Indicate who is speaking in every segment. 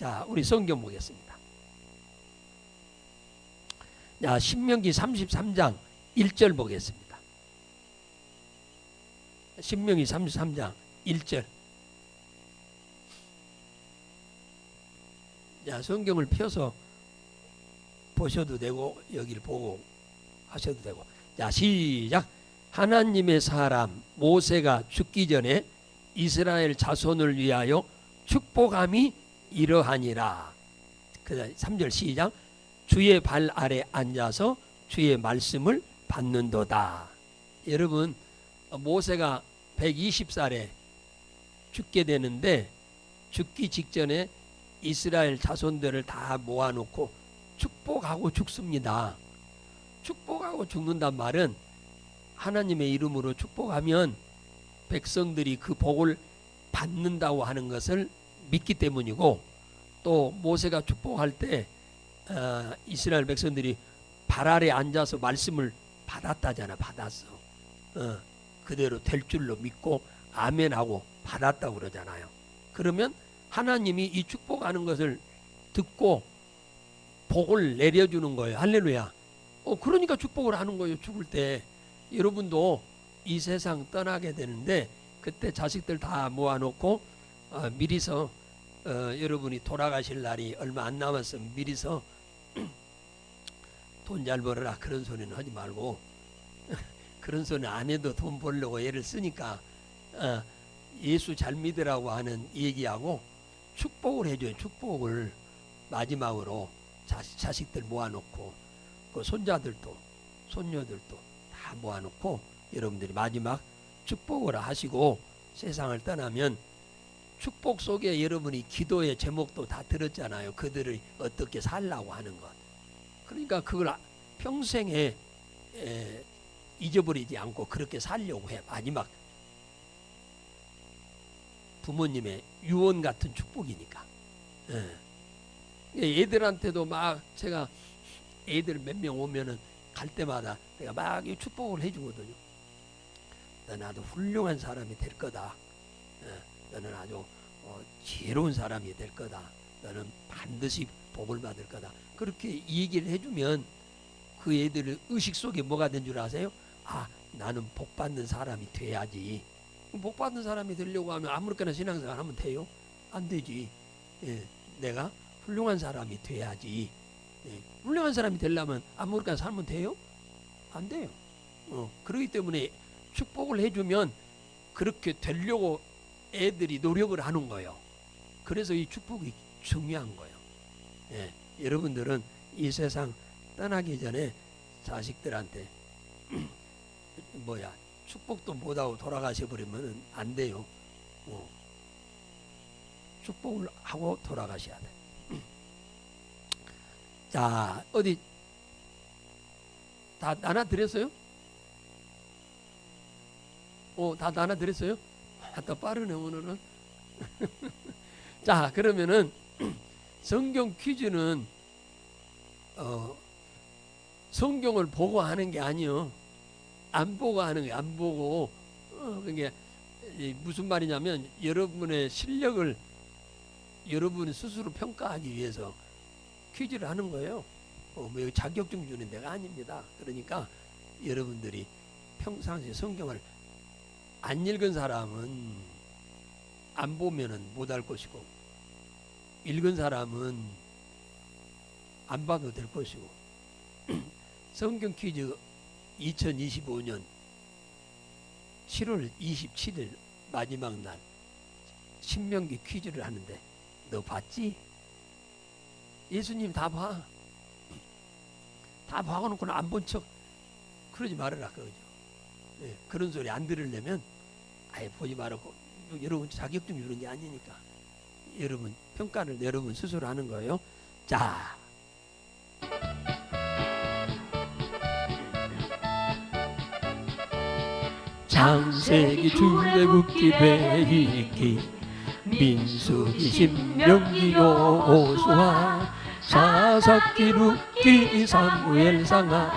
Speaker 1: 자, 우리 성경 보겠습니다. 자, 신명기 33장 1절 보겠습니다. 신명기 33장 1절. 자, 성경을 펴서 보셔도 되고 여기를 보고 하셔도 되고. 자, 시작. 하나님의 사람 모세가 죽기 전에 이스라엘 자손을 위하여 축복함이 이러하니라. 그 3절 시작. 주의 발 아래 앉아서 주의 말씀을 받는도다. 여러분, 모세가 120살에 죽게 되는데 죽기 직전에 이스라엘 자손들을 다 모아놓고 축복하고 죽습니다. 축복하고 죽는단 말은 하나님의 이름으로 축복하면 백성들이 그 복을 받는다고 하는 것을 믿기 때문이고, 또 모세가 축복할 때 이스라엘 백성들이 발 아래 앉아서 말씀을 받았다잖아. 받았어. 그대로 될 줄로 믿고 아멘하고 받았다고 그러잖아요. 그러면 하나님이 이 축복하는 것을 듣고 복을 내려주는 거예요. 할렐루야. 그러니까 축복을 하는 거예요. 죽을 때. 여러분도 이 세상 떠나게 되는데 그때 자식들 다 모아놓고 미리서 여러분이 돌아가실 날이 얼마 안 남았으면 미리서 돈 잘 벌어라 그런 소리는 하지 말고 그런 소리는 안 해도 돈 벌려고 애를 쓰니까 예수 잘 믿으라고 하는 얘기하고 축복을 해줘요. 축복을 마지막으로 자식들 모아놓고 그 손자들도 손녀들도 다 모아놓고 여러분들이 마지막 축복을 하시고 세상을 떠나면 축복 속에 여러분이 기도의 제목도 다 들었잖아요. 그들을 어떻게 살라고 하는 것. 그러니까 그걸 평생에 잊어버리지 않고 그렇게 살려고 해. 마지막 부모님의 유언 같은 축복이니까. 애들한테도 막 제가 애들 몇 명 오면은 갈 때마다 내가 막 축복을 해주거든요. 너는 아주 훌륭한 사람이 될 거다. 너는 아주 지혜로운 사람이 될 거다. 너는 반드시 복을 받을 거다. 그렇게 얘기를 해주면 그 애들의 의식 속에 뭐가 된 줄 아세요? 아, 나는 복 받는 사람이 돼야지. 복 받는 사람이 되려고 하면 아무렇게나 신앙생활 하면 돼요? 안 되지. 내가 훌륭한 사람이 돼야지. 훌륭한 사람이 되려면 아무렇게나 살면 돼요? 안 돼요. 그렇기 때문에 축복을 해주면 그렇게 되려고 애들이 노력을 하는 거예요. 그래서 이 축복이 중요한 거예요. 여러분들은 이 세상 떠나기 전에 자식들한테 축복도 못하고 돌아가셔 버리면 안 돼요. 축복을 하고 돌아가셔야 돼. 자, 어디 다 나눠 드렸어요? 다 나눠 드렸어요? 더 빠르네 오늘은. 자, 그러면은 성경 퀴즈는 성경을 보고 하는 게 아니요. 안 보고 하는 게 안 보고. 그게 무슨 말이냐면 여러분의 실력을 여러분이 스스로 평가하기 위해서 퀴즈를 하는 거예요. 자격증 주는 데가 아닙니다. 그러니까 여러분들이 평상시에 성경을 안 읽은 사람은 안 보면은 못 알 것이고, 읽은 사람은 안 봐도 될 것이고. 성경 퀴즈 2025년 7월 27일 마지막 날 신명기 퀴즈를 하는데 너 봤지? 예수님 다 봐. 다 봐놓고는 안 본 척 그러지 말아라 그거죠. 그런 소리 안 들으려면 아예 보지 말고, 여러분 자격증 주는 게 아니니까 여러분 평가를 여러분 스스로 하는 거예요. 자, 창세기 출애굽기 레위기 민수기 신명기 여호수아 사사기 룻기 사무엘상하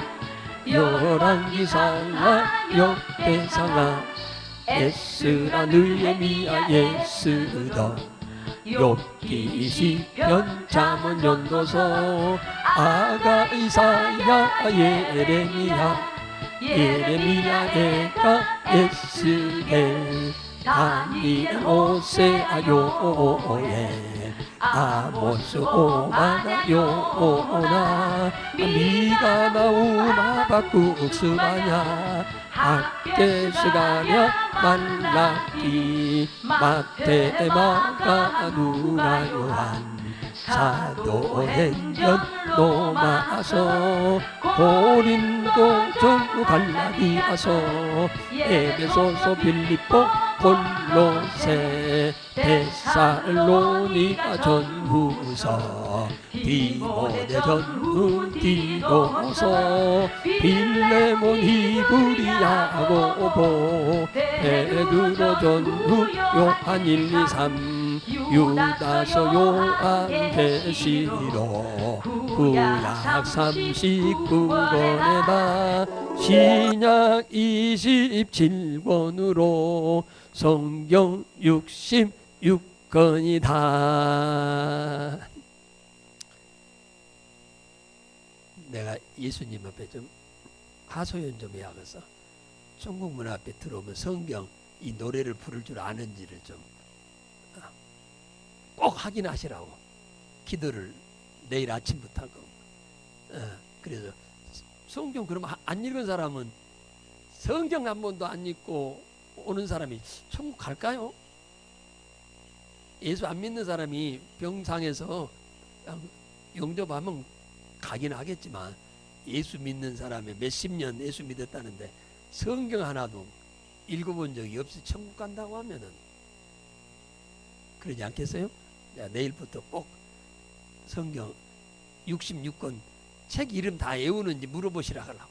Speaker 1: 열왕기상하 역대상하 에스라 느헤미야 예스더 욥기 시편 잠언 연도서 아가 이사야 예레미야 에가 에스겔 다니엘 오세아 요엘 아모스 오바나 요나 미가 나우마 바쿠 스바냐 학계스가냐 말라기 마테마가 누가 요한 사도행전 로마서 고린도 전후 갈라디아서 에베소서 빌립보 골로새 데살로니가 전후서 디모데 전후 디도서 빌레몬 히브리 야고보 베드로 전후 요한 1, 2, 3 유다서 요한 계시록 구약 39권에다 신약 27권으로 성경 66권이다. 내가 예수님 앞에 좀 하소연 좀 해야겠어. 천국문 앞에 들어오면 성경 이 노래를 부를 줄 아는지를 좀 꼭 확인하시라고. 기도를 내일 아침부터 하고. 그래서 성경 그러면 안 읽은 사람은 성경 한 번도 안 읽고 오는 사람이 천국 갈까요? 예수 안 믿는 사람이 병상에서 영접하면 가긴 하겠지만 예수 믿는 사람이 몇십 년 예수 믿었다는데 성경 하나도 읽어본 적이 없이 천국 간다고 하면은 그러지 않겠어요? 자, 내일부터 꼭 성경 66권 책 이름 다 외우는지 물어보시라 하려고.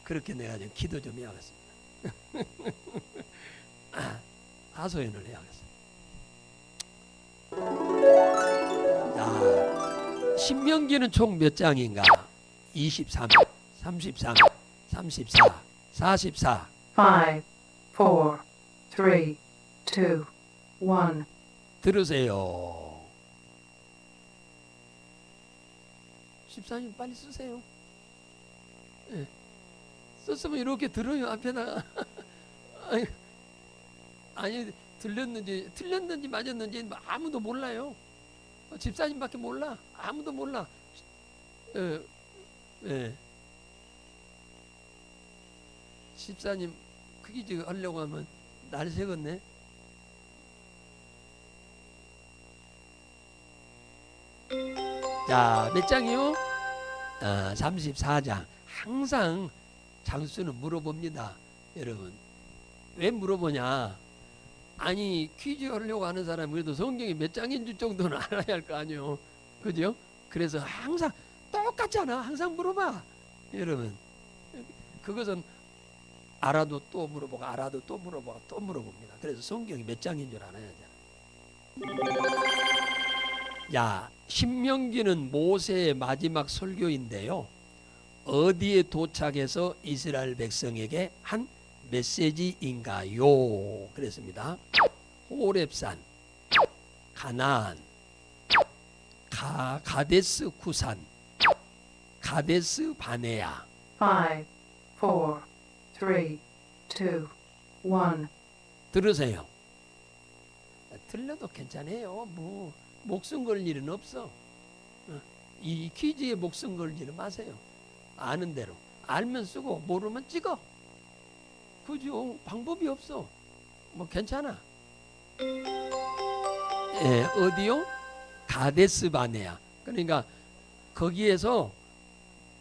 Speaker 1: 그렇게 내가 좀 기도 좀 해야겠습니다. 하소연을 해야겠습니다. 자, 신명기는 총 몇 장인가? 23, 33, 34, 44.
Speaker 2: 5, 4, 3, 2, 1.
Speaker 1: 들으세요. 14님 빨리 쓰세요. 네. 썼으면 이렇게 들어요 앞에다가. 아니 틀렸는지 맞았는지 아무도 몰라요. 집사님밖에 몰라. 아무도 몰라. 집사님 크기지 하려고 하면 날 새겠네. 자, 몇 장이요? 34장. 항상 장수는 물어봅니다. 여러분 왜 물어보냐? 아니 퀴즈 하려고 하는 사람이 그래도 성경이 몇 장인 줄 정도는 알아야 할 거 아니에요. 그죠? 그래서 항상 똑같잖아. 항상 물어봐. 여러분 그것은 알아도 또 물어보고 알아도 또 물어보고 또 물어봅니다. 그래서 성경이 몇 장인 줄 알아야 돼. 야, 신명기는 모세의 마지막 설교인데요. 어디에 도착해서 이스라엘 백성에게 한 메시지인가요? 그랬습니다. 호렙산, 가나안, 가데스 쿠산, 가데스 바네아.
Speaker 2: 5, 4, 3, 2, 1.
Speaker 1: 들으세요. 틀려도 괜찮아요. 뭐 목숨 걸 일은 없어. 이 퀴즈에 목숨 걸 일은 마세요. 아는 대로. 알면 쓰고 모르면 찍어. 그죠? 방법이 없어. 뭐 괜찮아. 예, 어디요? 가데스 바네아. 그러니까 거기에서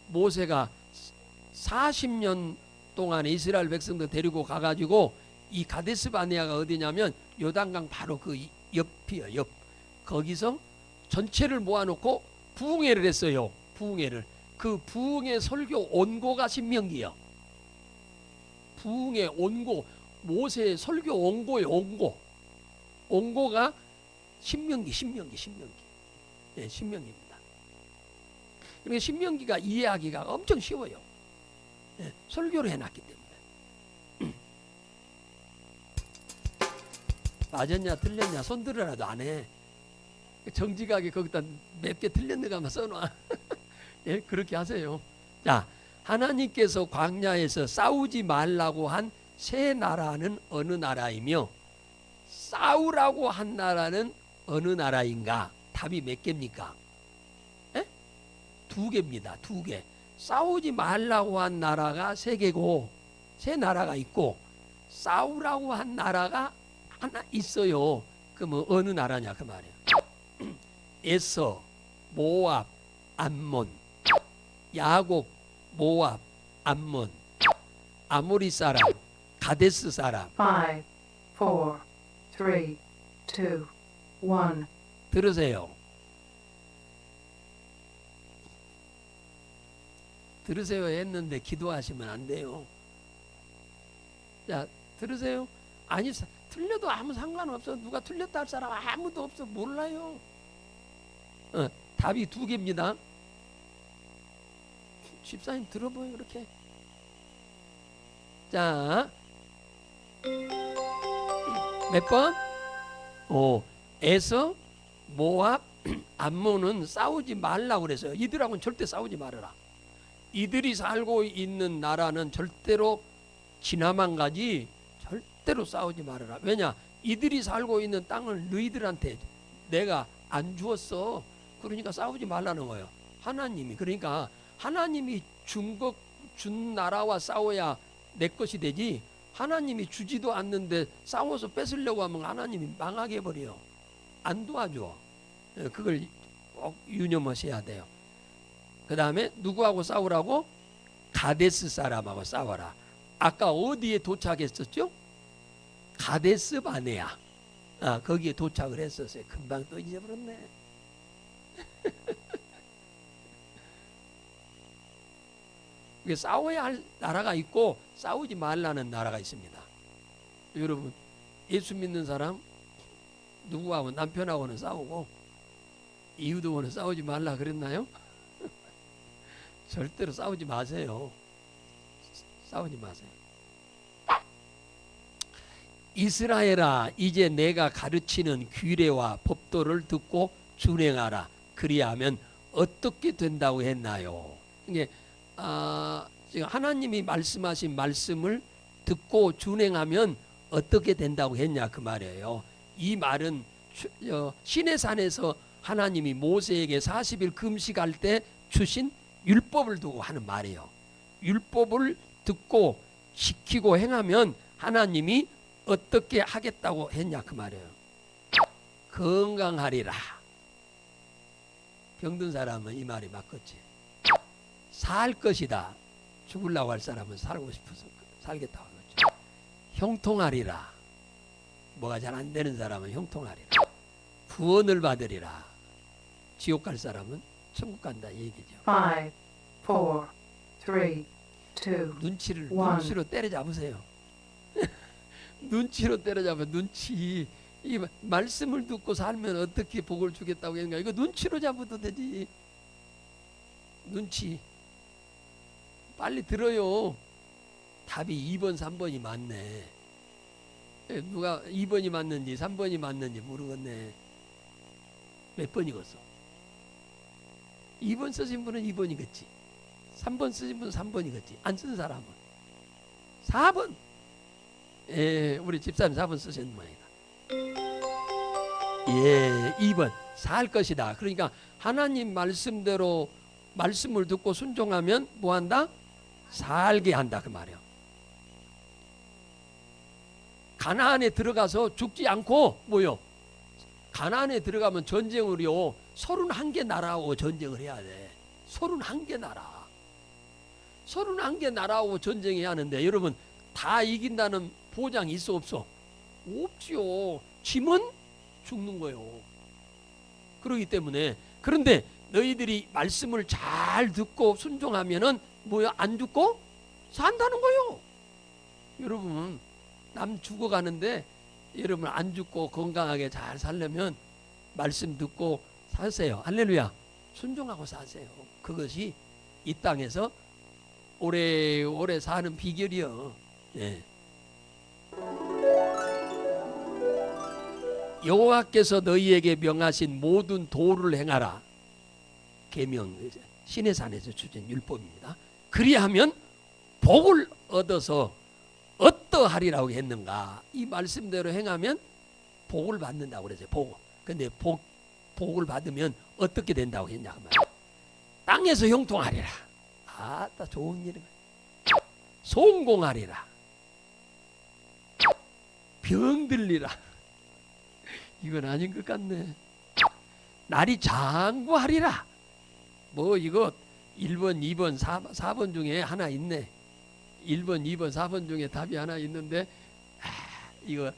Speaker 1: 모세가 40년 동안 이스라엘 백성들 데리고 가가지고 이 가데스 바네아가 어디냐면 요단강 바로 그 옆이요. 옆. 거기서 전체를 모아놓고 부흥회를 했어요. 부흥회를. 그 부흥회 설교 원고가 신명기요. 부흥회 원고, 모세의 설교 원고의 원고. 원고가 신명기. 네, 신명기입니다. 그러니까 신명기가 이해하기가 엄청 쉬워요. 네, 설교를 해놨기 때문에. 맞았냐 틀렸냐 손 들으라도 안 해. 정직하게 거기다 몇 개 틀렸는가 한번 써놔. 예, 그렇게 하세요. 자, 하나님께서 광야에서 싸우지 말라고 한 세 나라는 어느 나라이며 싸우라고 한 나라는 어느 나라인가? 답이 몇 개입니까? 예? 두 개입니다. 두 개. 싸우지 말라고 한 나라가 세 개고 세 나라가 있고 싸우라고 한 나라가 하나 있어요. 그럼 어느 나라냐 그 말이에요. 에서, 모압, 암몬, 야곱, 모압, 암몬, 아모리 사람, 가데스 사람.
Speaker 2: 5, 4, 3, 2, 1.
Speaker 1: 들으세요. 들으세요 했는데 기도하시면 안 돼요. 자, 들으세요. 아니, 틀려도 아무 상관없어. 누가 틀렸다 할 사람 아무도 없어. 몰라요. 답이 두 개입니다. 집사님 들어보요 그렇게. 자, 몇 번? 에서, 모압, 암몬은 싸우지 말라고 그랬어요. 이들하고는 절대 싸우지 말아라. 이들이 살고 있는 나라는 절대로 지나만 가지 절대로 싸우지 말아라. 왜냐? 이들이 살고 있는 땅을 너희들한테 내가 안 주었어. 그러니까 싸우지 말라는 거예요. 하나님이. 그러니까 하나님이 준 나라와 싸워야 내 것이 되지, 하나님이 주지도 않는데 싸워서 뺏으려고 하면 하나님이 망하게 해버려요. 안 도와줘. 그걸 꼭 유념하셔야 돼요. 그 다음에 누구하고 싸우라고? 가데스 사람하고 싸워라. 아까 어디에 도착했었죠? 가데스 바네아. 거기에 도착을 했었어요. 금방 또 잊어버렸네. 싸워야 할 나라가 있고 싸우지 말라는 나라가 있습니다. 여러분, 예수 믿는 사람 누구하고 남편하고는 싸우고 이웃하고는 싸우지 말라 그랬나요? 절대로 싸우지 마세요. 싸우지 마세요. 이스라엘아, 이제 내가 가르치는 규례와 법도를 듣고 준행하라. 그리하면 어떻게 된다고 했나요? 이게 지금 하나님이 말씀하신 말씀을 듣고 준행하면 어떻게 된다고 했냐 그 말이에요. 이 말은 시내산에서 하나님이 모세에게 40일 금식할 때 주신 율법을 두고 하는 말이에요. 율법을 듣고 지키고 행하면 하나님이 어떻게 하겠다고 했냐 그 말이에요. 건강하리라. 병든 사람은 이 말이 맞겠지. 살 것이다. 죽으려고 할 사람은 살고 싶어서 살겠다고 하겠죠. 형통하리라. 뭐가 잘 안 되는 사람은 형통하리라. 구원을 받으리라. 지옥 갈 사람은 천국 간다 이 얘기죠.
Speaker 2: 5, 4, 3, 2,
Speaker 1: 눈치로 때려잡으세요. 눈치로 때려잡아. 눈치. 이 말씀을 듣고 살면 어떻게 복을 주겠다고 했는가. 이거 눈치로 잡아도 되지. 눈치. 빨리 들어요. 답이 2번, 3번이 맞네. 누가 2번이 맞는지 3번이 맞는지 모르겠네. 몇 번이겠어? 2번 쓰신 분은 2번이겠지. 3번 쓰신 분은 3번이겠지. 안 쓴 사람은 4번. 예, 우리 집사님 4번 쓰신 모양이다. 예, 2번. 살 것이다. 그러니까 하나님 말씀대로 말씀을 듣고 순종하면 뭐한다? 살게 한다 그 말이에요. 가나안에 들어가서 죽지 않고 뭐요? 가나안에 들어가면 전쟁을요 31개 나라하고 전쟁을 해야 돼. 31개 나라. 31개 나라하고 전쟁해야 하는데 여러분 다 이긴다는 보장이 있어 없어? 없지요. 지면 죽는 거예요. 그렇기 때문에 그런데 너희들이 말씀을 잘 듣고 순종하면은 뭐야? 안 죽고 산다는 거예요. 여러분 남 죽어가는데 여러분 안 죽고 건강하게 잘 살려면 말씀 듣고 사세요. 할렐루야. 순종하고 사세요. 그것이 이 땅에서 오래오래 사는 비결이요. 예. 여호와께서 너희에게 명하신 모든 도를 행하라. 계명 시내산에서 주신 율법입니다. 그리하면 복을 얻어서 어떠하리라고 했는가? 이 말씀대로 행하면 복을 받는다고 그랬어요. 복. 근데 복을 받으면 어떻게 된다고 했냐? 땅에서 형통하리라. 아따 좋은 일이네. 성공하리라. 병들리라. 이건 아닌 것 같네. 날이 장구하리라. 뭐 이거 1번, 2번, 4번 중에 하나 있네. 1번, 2번, 4번 중에 답이 하나 있는데 이거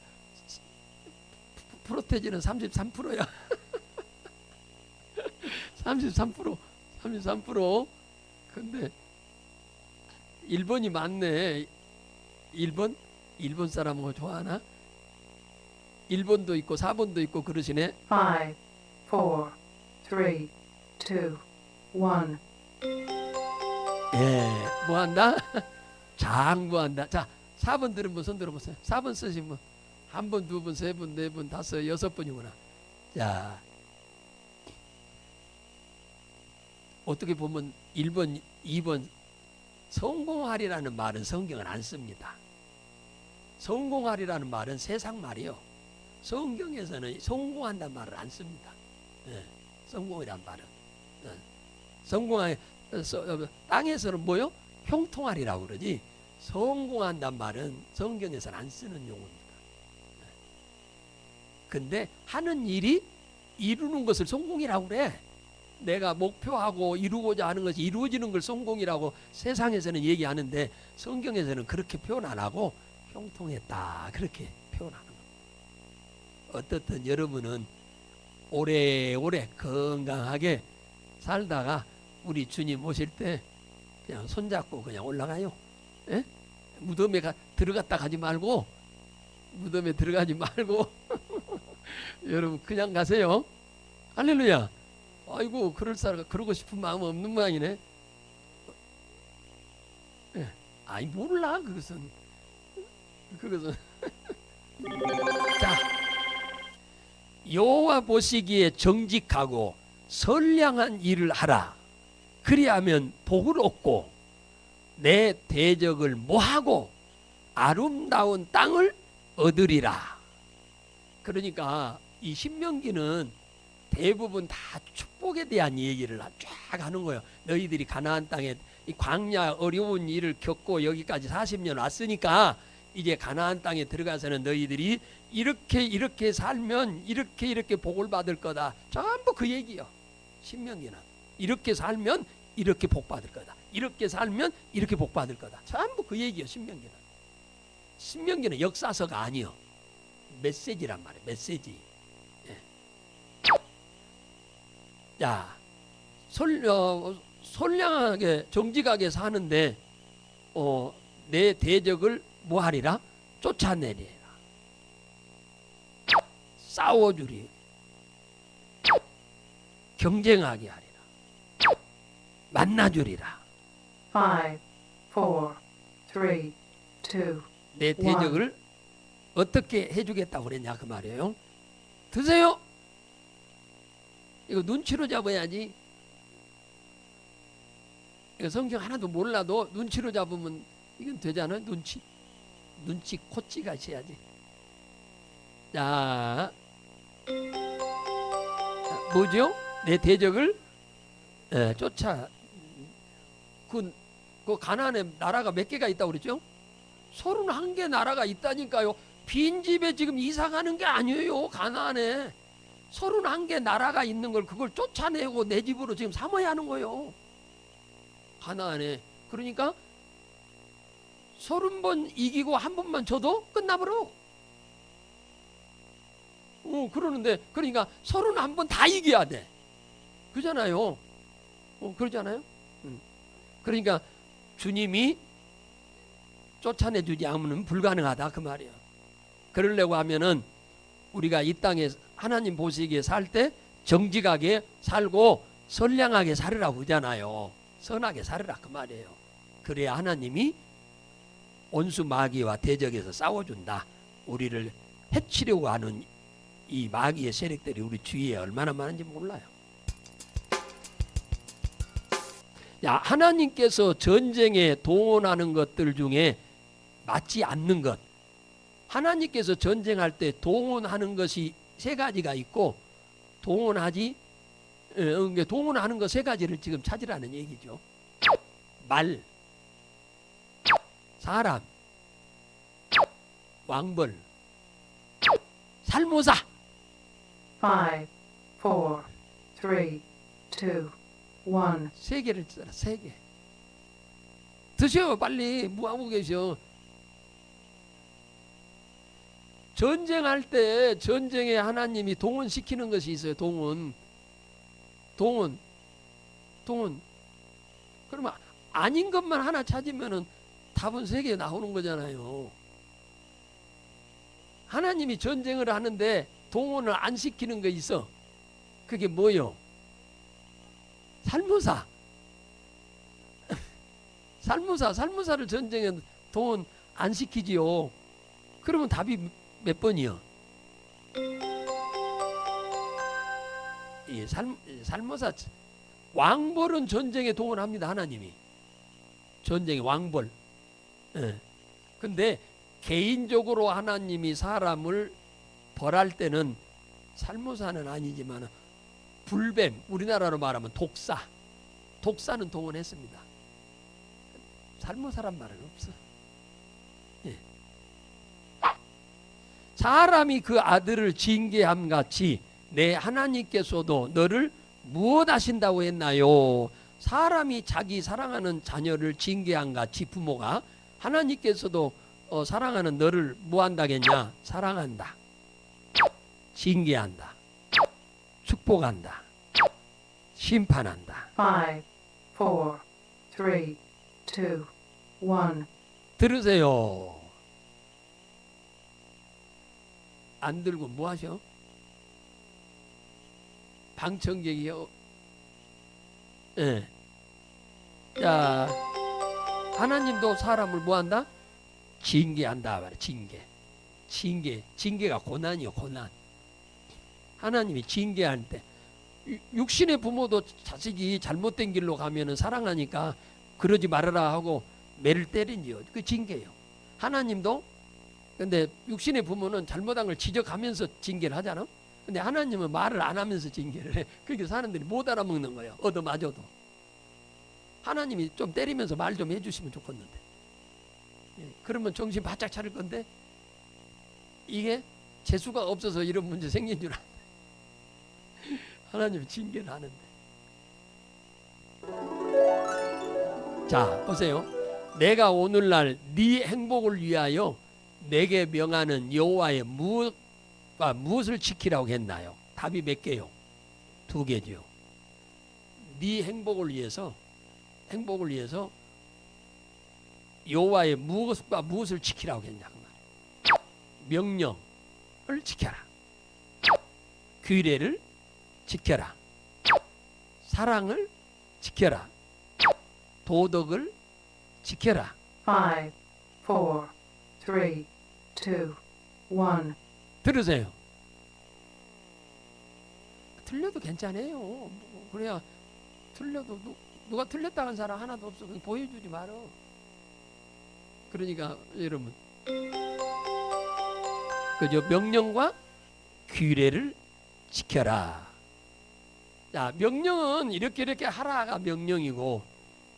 Speaker 1: 프로테지는 33%야. 33%. 33%. 근데 1번이 맞네. 1번 사람 뭐 좋아하나? 1번도 있고 4번도 있고 그러시네.
Speaker 2: 5, 4, 3, 2, 1.
Speaker 1: 예, 뭐 한다? 장구한다. 자, 4번 들은 분 손 들어보세요. 4번 쓰신 분. 한 번, 두 번, 세 번, 네 번, 다섯, 여섯 번이구나. 자, 어떻게 보면 1번, 2번 성공하리라는 말은 성경은 안 씁니다. 성공하리라는 말은 세상 말이요. 성경에서는 성공한다는 말을 안 씁니다. 예, 성공이란 말은. 성공하 땅에서는 뭐요? 형통하리라고 그러지. 성공한다는 말은 성경에서는 안 쓰는 용어입니다. 근데 하는 일이 이루는 것을 성공이라고 그래. 내가 목표하고 이루고자 하는 것이 이루어지는 걸 성공이라고 세상에서는 얘기하는데 성경에서는 그렇게 표현 안 하고 형통했다 그렇게 표현하는 겁니다. 어떻든 여러분은 오래오래 건강하게 살다가 우리 주님 오실 때 그냥 손잡고 그냥 올라가요. 예? 무덤에 들어갔다 가지 말고 무덤에 들어가지 말고 여러분 그냥 가세요. 할렐루야. 아이고 그러고 싶은 마음 없는 모양이네. 예. 아이 몰라 그것은 자, 여호와 보시기에 정직하고 선량한 일을 하라. 그리하면 복을 얻고 내 대적을 모하고 아름다운 땅을 얻으리라. 그러니까 이 신명기는 대부분 다 축복에 대한 얘기를 쫙 하는 거예요. 너희들이 가나안 땅에 이 광야 어려운 일을 겪고 여기까지 40년 왔으니까 이제 가나안 땅에 들어가서는 너희들이 이렇게 살면 이렇게 복을 받을 거다. 전부 그 얘기요. 신명기는 이렇게 살면 이렇게 복 받을 거다. 이렇게 살면 이렇게 복 받을 거다. 전부 그 얘기요. 신명기는. 신명기는 역사서가 아니요. 메시지란 말이에요. 메시지. 예. 자, 선량하게 정직하게 사는데 내 대적을 뭐 하리라? 쫓아내리라. 싸워주리. 경쟁하게 하리라. 만나주리라.
Speaker 2: 5, 4, 3, 2,
Speaker 1: 내 대적을 어떻게 해주겠다고 그랬냐 그 말이에요. 드세요. 이거 눈치로 잡아야지. 이거 성경 하나도 몰라도 눈치로 잡으면 이건 되잖아요. 눈치 코치가 있어야지. 자, 뭐죠? 내 대적을 쫓아. 그 가나안에 나라가 몇 개가 있다고 그랬죠? 31개 나라가 있다니까요. 빈집에 지금 이사 가는 게 아니에요. 가나안에 31개 나라가 있는 걸 그걸 쫓아내고 내 집으로 지금 삼아야 하는 거예요. 가나안에. 그러니까 30번 이기고 한 번만 져도 끝나버려. 그러는데 그러니까 31번 다 이겨야 돼. 그러잖아요. 그러잖아요. 그러니까 주님이 쫓아내주지 않으면 불가능하다 그 말이에요. 그러려고 하면은 우리가 이 땅에 하나님 보시기에 살 때 정직하게 살고 선량하게 살으라고 하잖아요. 선하게 살으라 그 말이에요. 그래야 하나님이 온수 마귀와 대적에서 싸워준다. 우리를 해치려고 하는 이 마귀의 세력들이 우리 주위에 얼마나 많은지 몰라요. 야, 하나님께서 전쟁에 동원하는 것들 중에 맞지 않는 것, 하나님께서 전쟁할 때 동원하는 것이 세 가지가 있고 동원하는 것 세 가지를 지금 찾으라는 얘기죠. 말, 사람, 왕벌, 살모사.
Speaker 2: 5, 4, 3, 2, 1.
Speaker 1: 세 개를 쓰라. 세 개. 드셔 빨리. 뭐하고 계셔. 전쟁할 때 전쟁에 하나님이 동원시키는 것이 있어요. 동원. 그러면 아닌 것만 하나 찾으면은 답은 세 개 나오는 거잖아요. 하나님이 전쟁을 하는데 동원을 안 시키는 거 있어. 그게 뭐요? 살모사. 살모사를 전쟁에 동원 안 시키지요. 그러면 답이 몇 번이요? 이 살모사. 왕벌은 전쟁에 동원합니다. 하나님이 전쟁에 왕벌. 예. 근데 개인적으로 하나님이 사람을 벌할 때는 살모사는 아니지만 불뱀, 우리나라로 말하면 독사는 동원했습니다. 살모사란 말은 없어. 예. 사람이 그 아들을 징계함 같이 내 하나님께서도 너를 무엇 하신다고 했나요? 사람이 자기 사랑하는 자녀를 징계한 같이 부모가 하나님께서도 사랑하는 너를 뭐 한다겠냐? 사랑한다. 징계한다. 축복한다. 심판한다.
Speaker 2: 5, 4, 3, 2, 1.
Speaker 1: 들으세요. 안 들고 뭐 하셔? 방청객이요. 예. 자, 하나님도 사람을 뭐 한다? 징계한다 말이야. 징계가 고난이요. 고난. 하나님이 징계할 때 육신의 부모도 자식이 잘못된 길로 가면은 사랑하니까 그러지 말아라 하고 매를 때리지요. 그 징계요. 하나님도 근데 육신의 부모는 잘못한 걸 지적하면서 징계를 하잖아. 근데 하나님은 말을 안 하면서 징계를 해. 그러니까 사람들이 못 알아먹는 거예요. 얻어맞아도. 하나님이 좀 때리면서 말 좀 해주시면 좋겠는데. 예, 그러면 정신 바짝 차릴 건데 이게 재수가 없어서 이런 문제 생긴 줄 알아요. 하나님이 징계를 하는데. 자, 보세요. 내가 오늘날 네 행복을 위하여 내게 명하는 여호와의 무엇을 지키라고 했나요? 답이 몇 개요? 2개죠. 네 행복을 위해서 여호와의 무엇을 지키라고 했냐고 말이에요. 명령을 지켜라. 규례를 지켜라. 사랑을 지켜라. 도덕을 지켜라.
Speaker 2: 5, 4, 3, 2, 1.
Speaker 1: 들으세요. 틀려도 괜찮아요. 그래야 틀려도 누가 틀렸다는 사람 하나도 없어. 그냥 보여주지 말어. 그러니까 여러분, 그저 명령과 규례를 지켜라. 자, 명령은 이렇게 하라가 명령이고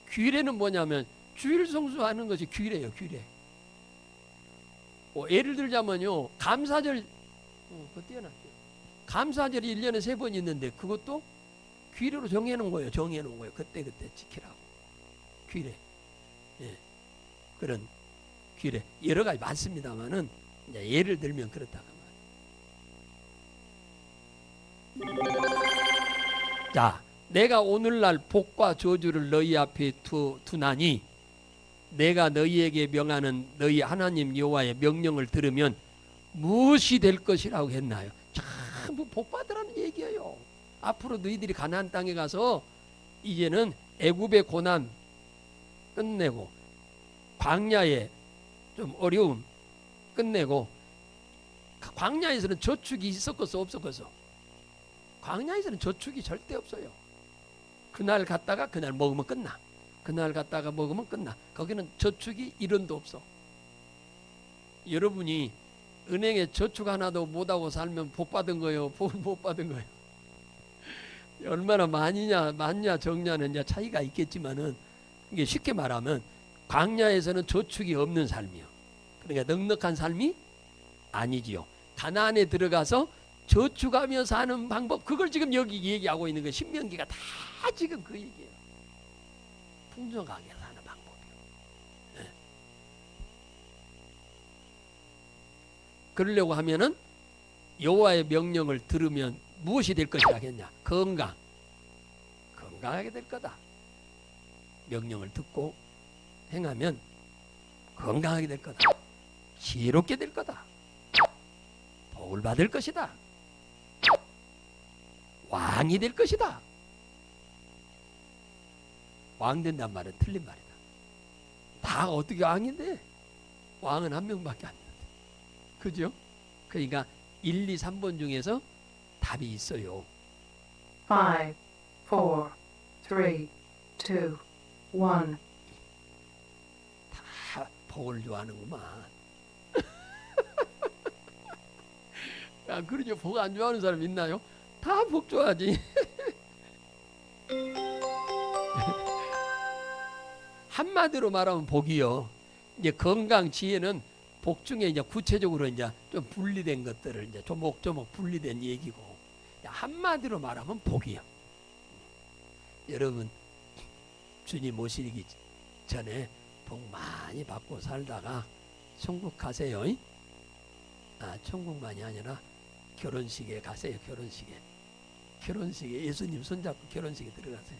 Speaker 1: 규례는 뭐냐면 주일 성수하는 것이 규례예요. 규례. 예를 들자면요, 감사절 그거 띄워놨죠. 감사절이 1년에 3번 있는데 그것도 규례로 정해놓은 거예요. 그때 지키라고. 규례. 예. 그런 규례 여러 가지 많습니다만은 이제 예를 들면 그렇다고 말이에요. 자, 내가 오늘날 복과 저주를 너희 앞에 두나니 내가 너희에게 명하는 너희 하나님 여호와의 명령을 들으면 무엇이 될 것이라고 했나요? 전부 복 받으라는 얘기예요. 앞으로 너희들이 가나안 땅에 가서 이제는 애굽의 고난 끝내고 광야의 좀 어려움 끝내고 광야에서는 저축이 있었겠어 없었겠어? 광야에서는 저축이 절대 없어요. 그날 갔다가 그날 먹으면 끝나. 그날 갔다가 먹으면 끝나. 거기는 저축이 1원도 없어. 여러분이 은행에 저축 하나도 못하고 살면 복 받은 거예요? 복 못 받은 거예요? 얼마나 많냐 적냐는 이제 차이가 있겠지만은, 이게 쉽게 말하면 광야에서는 저축이 없는 삶이요. 그러니까 넉넉한 삶이 아니지요. 가나안에 들어가서 저축하며 사는 방법, 그걸 지금 여기 얘기하고 있는 거. 신명기가 다 지금 그 얘기예요. 풍성하게 사는 방법이요. 네. 그러려고 하면은 여호와의 명령을 들으면 무엇이 될 것이라겠냐? 건강하게 될 거다. 명령을 듣고 행하면 건강하게 될 거다. 지혜롭게 될 거다. 복을 받을 것이다. 왕이 될 것이다. 왕 된단 말은 틀린 말이다. 다 어떻게 왕이 돼? 왕은 한 명밖에 안 돼. 그죠? 그러니까 1, 2, 3번 중에서 답이 있어요.
Speaker 2: 5, 4, 3, 2, 1.
Speaker 1: 다 복을 좋아하는구만. 아, 그러죠. 복 안 좋아하는 사람 있나요? 다 복 좋아하지. 한마디로 말하면 복이요. 이제 건강, 지혜는 복 중에 이제 구체적으로 이제 좀 분리된 것들을 이제 조목조목 분리된 얘기고, 한마디로 말하면 복이요. 여러분, 주님 오시기 전에 복 많이 받고 살다가 천국 가세요. 아, 천국만이 아니라 결혼식에 가세요. 결혼식에 예수님 손잡고 결혼식에 들어가세요.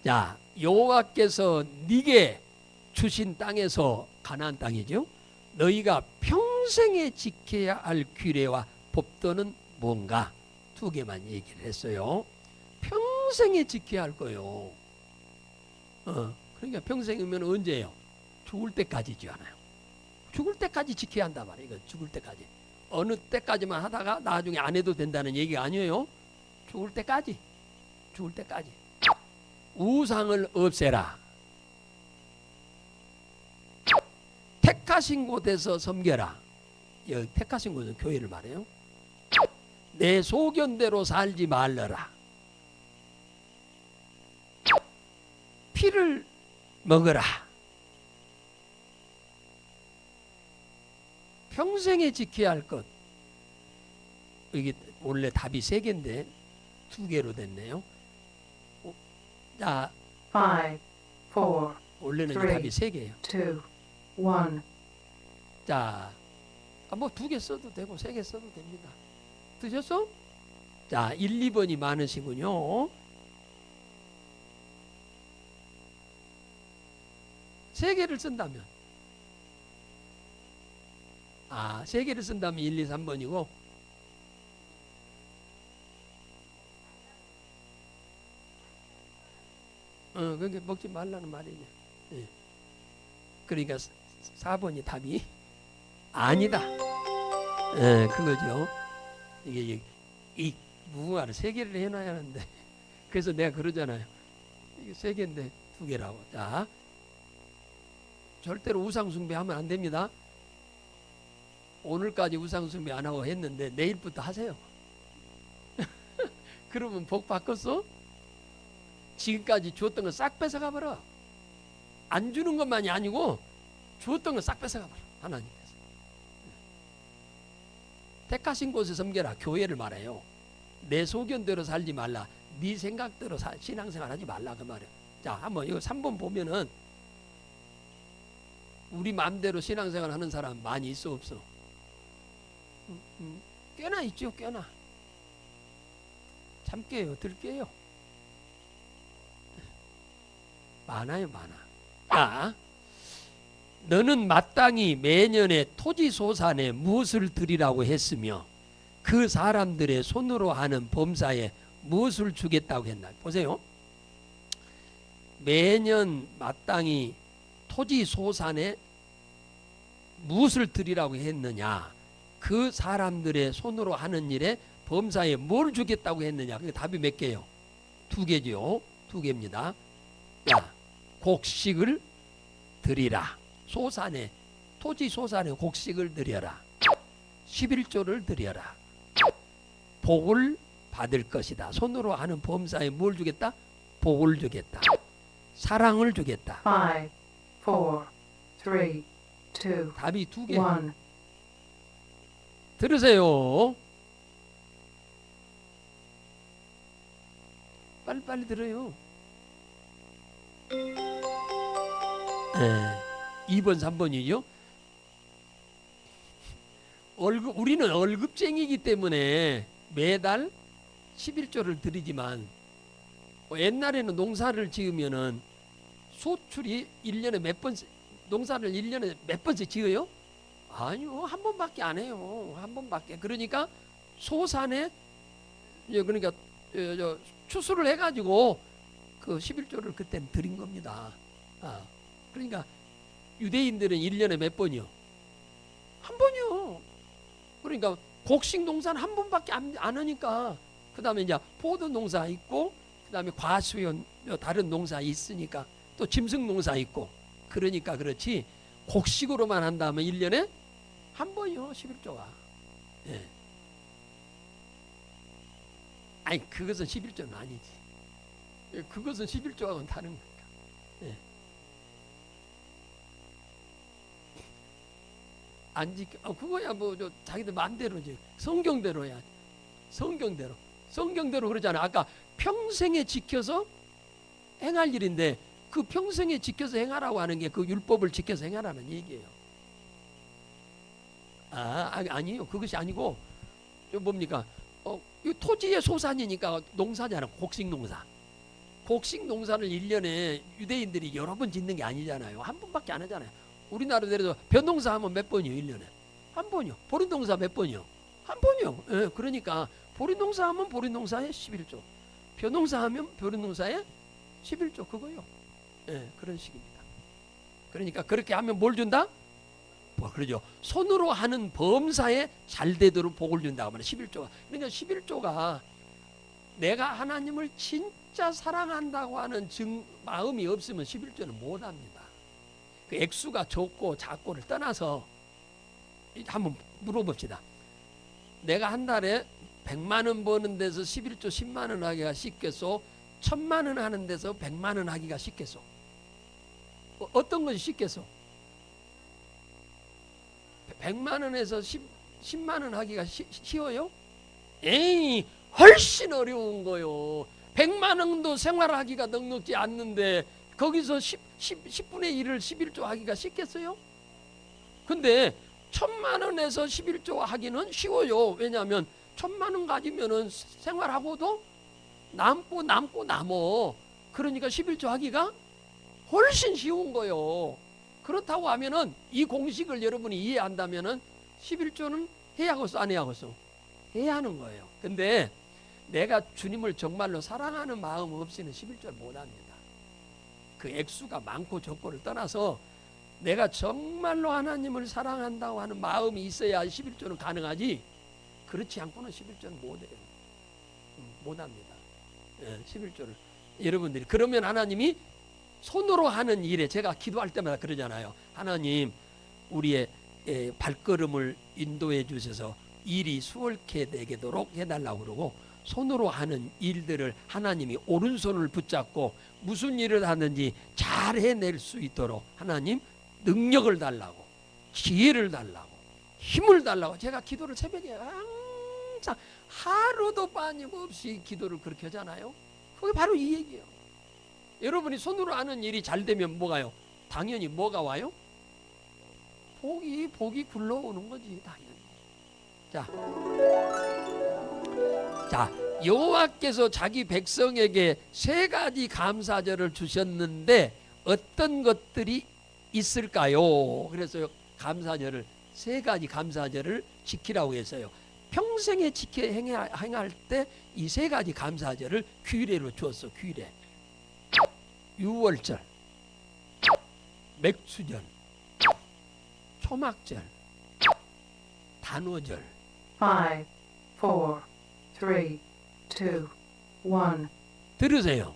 Speaker 1: 자, 여호와께서 네게 주신 땅에서, 가나안 땅이죠, 너희가 평생에 지켜야 할 규례와 법도는 뭔가? 2개만 얘기를 했어요. 평생에 지켜야 할 거요. 그러니까 평생이면 언제예요? 죽을 때까지지 않아요. 죽을 때까지 지켜야 한단 말이에요. 이거 죽을 때까지. 어느 때까지만 하다가 나중에 안 해도 된다는 얘기가 아니에요. 죽을 때까지. 우상을 없애라. 택하신 곳에서 섬겨라. 여기 택하신 곳은 교회를 말해요. 내 소견대로 살지 말라라. 피를 먹어라. 평생에 지켜야 할 것. 이게 원래 답이 3개인데 2개로 됐네요. 자,
Speaker 2: 5, 4,
Speaker 1: 원래는
Speaker 2: Three.
Speaker 1: 답이 3개예요.
Speaker 2: 2, 1.
Speaker 1: 자, 뭐 2개 써도 되고 3개 써도 됩니다. 드셨어? 자, 1, 2번이 많으시군요. 3개를 쓴다면, 3개를 쓴다면 1, 2, 3번이고, 그러니까 먹지 말라는 말이냐. 예. 그러니까 4번이 답이 아니다. 예, 그거죠. 이게 이 무궁화를 3개를 해놔야 하는데, 그래서 내가 그러잖아요. 이게 3개인데 2개라고. 자, 절대로 우상 숭배하면 안 됩니다. 오늘까지 우상 숭배 안 하고 했는데 내일부터 하세요. 그러면 복 바꿨어? 지금까지 주었던 거 싹 뺏어가 버려. 안 주는 것만이 아니고 주었던 거 싹 뺏어가 버려. 하나님께서. 택하신 곳에 섬겨라. 교회를 말해요. 내 소견대로 살지 말라. 네 생각대로 신앙생활 하지 말라, 그 말이에요. 자, 한번 이거 3번 보면은 우리 마음대로 신앙생활 하는 사람 많이 있어 없어? 꽤나 있죠. 꽤나. 참게요. 들게요. 많아요. 많아. 자, 너는 마땅히 매년에 토지소산에 무엇을 드리라고 했으며 그 사람들의 손으로 하는 범사에 무엇을 주겠다고 했나? 보세요. 매년 마땅히 토지소산에 무엇을 드리라고 했느냐? 그 사람들의 손으로 하는 일에 범사에 뭘 주겠다고 했느냐? 그 답이 몇 개요? 2개죠. 2개입니다. 야, 곡식을 드리라. 소산에 토지 소산에 곡식을 드려라. 11조를 드려라. 복을 받을 것이다. 손으로 하는 범사에 뭘 주겠다? 복을 주겠다. 사랑을 주겠다.
Speaker 2: 5, 4, 3, 2,
Speaker 1: 답이 2개.
Speaker 2: 1.
Speaker 1: 들으세요. 빨리빨리 들어요. 2번, 3번이죠. 우리는 월급쟁이기 때문에 매달 11조를 드리지만 옛날에는 농사를 지으면은 소출이 1년에 몇 번, 농사를 1년에 몇 번씩 지어요? 아니요, 한 번밖에 안 해요. 한 번밖에. 그러니까 소산에 그러니까 추수를 해가지고 그 11조를 그때는 드린 겁니다. 그러니까 유대인들은 1년에 몇 번이요? 한 번이요. 그러니까 곡식 농사는 한 번밖에 안 하니까 그 다음에 이제 포도 농사 있고 그 다음에 과수연 다른 농사 있으니까 또 짐승 농사 있고 그러니까 그렇지 곡식으로만 한다면 1년에 한 번이요 11조가. 예. 아니 그것은 11조는 아니지. 그것은 11조하고는 다른 거니까. 예. 안 지켜. 그거야 뭐 자기들 마음대로지. 성경대로야. 성경대로 그러잖아. 아까 평생에 지켜서 행할 일인데 그 평생에 지켜서 행하라고 하는 게 그 율법을 지켜서 행하라는 얘기예요. 아니요. 그것이 아니고 뭡니까? 이 토지의 소산이니까 농사잖아. 곡식 농사. 곡식 농사를 1년에 유대인들이 여러 번 짓는 게 아니잖아요. 한 번밖에 안 하잖아요. 우리나라대로 벼농사 하면 몇 번이요? 1년에? 한 번이요. 보리농사 몇 번이요? 한 번이요. 예, 그러니까 보리농사 하면 보리농사에 11조. 벼농사 하면 벼농사에 11조 그거요. 예, 그런 식입니다. 그러니까 그렇게 하면 뭘 준다? 뭐 그러죠. 손으로 하는 범사에 잘 되도록 복을 준다고 말해. 11조가. 그러니까 11조가 내가 하나님을 진짜 사랑한다고 하는 마음이 없으면 11조는 못 합니다. 그 액수가 적고 작고를 떠나서 한번 물어봅시다. 내가 한 달에 100만 원 버는 데서 11조 10만 원 하기가 쉽겠소? 1000만 원 하는 데서 100만 원 하기가 쉽겠소? 어떤 것이 쉽겠소? 100만 원에서 10만 원 하기가 쉬워요? 에이, 훨씬 어려운 거요. 100만 원도 생활하기가 넉넉지 않는데 거기서 10분의 1을 11조 하기가 쉽겠어요? 근데 1000만 원에서 11조 하기는 쉬워요. 왜냐하면 1000만 원 가지면은 생활하고도 남고 남어. 그러니까 11조 하기가 훨씬 쉬운 거요. 그렇다고 하면은 이 공식을 여러분이 이해한다면은 11조는 해야 하겠어, 안 해야 하겠어? 해야 하는 거예요. 근데 내가 주님을 정말로 사랑하는 마음 없이는 11조를 못 합니다. 그 액수가 많고 적고를 떠나서 내가 정말로 하나님을 사랑한다고 하는 마음이 있어야 11조는 가능하지. 그렇지 않고는 11조는 못 해요. 못 합니다. 11조를. 여러분들이 그러면 하나님이 손으로 하는 일에 제가 기도할 때마다 그러잖아요. 하나님 우리의 발걸음을 인도해 주셔서 일이 수월케 되도록 해달라고 그러고 손으로 하는 일들을 하나님이 오른손을 붙잡고 무슨 일을 하든지 잘 해낼 수 있도록 하나님 능력을 달라고 지혜를 달라고 힘을 달라고 제가 기도를 새벽에 항상 하루도 빠짐없이 기도를 그렇게 하잖아요. 그게 바로 이 얘기예요. 여러분이 손으로 하는 일이 잘 되면 뭐가요? 당연히 뭐가 와요? 복이 굴러오는 거지 당연히. 자, 여호와께서 자기 백성에게 3가지 감사절을 주셨는데 어떤 것들이 있을까요? 그래서 감사절을 3가지 감사절을 지키라고 했어요. 평생에 행할 때 이 3가지 감사절을 규례로 주었어. 규례. 유월절, 맥수절, 초막절, 단오절.
Speaker 2: 5, 4, 3, 2, 1.
Speaker 1: 들으세요.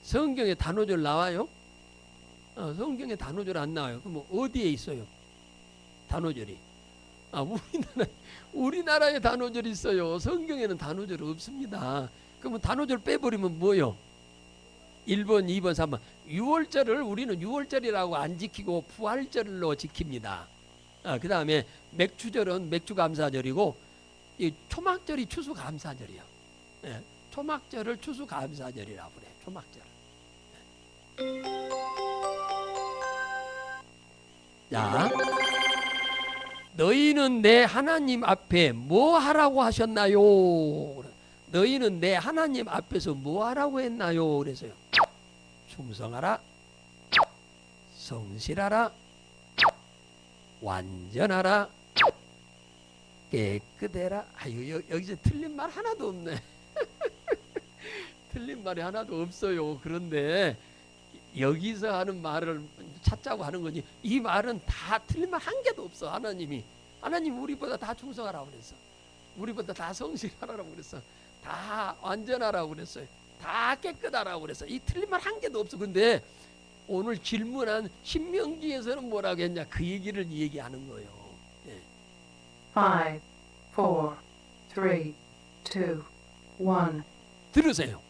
Speaker 1: 성경에 단오절 나와요? 성경에 단오절 안 나와요. 그럼 어디에 있어요? 단오절이. 우리나라에 단오절 있어요. 성경에는 단오절 없습니다. 그러면 단오절 빼버리면 뭐요? 1번, 2번, 3번. 6월절을 우리는 6월절이라고 안 지키고 부활절로 지킵니다. 그 다음에 맥주절은 맥주감사절이고, 이 초막절이 추수감사절이요. 예, 초막절을 추수감사절이라고 그래. 초막절. 자, 너희는 내 하나님 앞에 뭐 하라고 하셨나요? 너희는 내 하나님 앞에서 뭐 하라고 했나요? 그래서요. 충성하라, 성실하라, 완전하라, 깨끗해라. 여기서 틀린 말 하나도 없네. 틀린 말이 하나도 없어요. 그런데 여기서 하는 말을 찾자고 하는 거지. 이 말은 다 틀린 말 한 개도 없어. 하나님 우리보다 다 충성하라고 그랬어. 우리보다 다 성실하라고 그랬어. 다 완전하라고 그랬어요. 다 깨끗하라고 그랬어. 이 틀린 말 한 개도 없어. 근데 오늘 질문한 신명기에서는 뭐라고 했냐? 그 얘기를 얘기하는 거예요. 예.
Speaker 2: 5, 4, 3, 2, 1.
Speaker 1: 들으세요.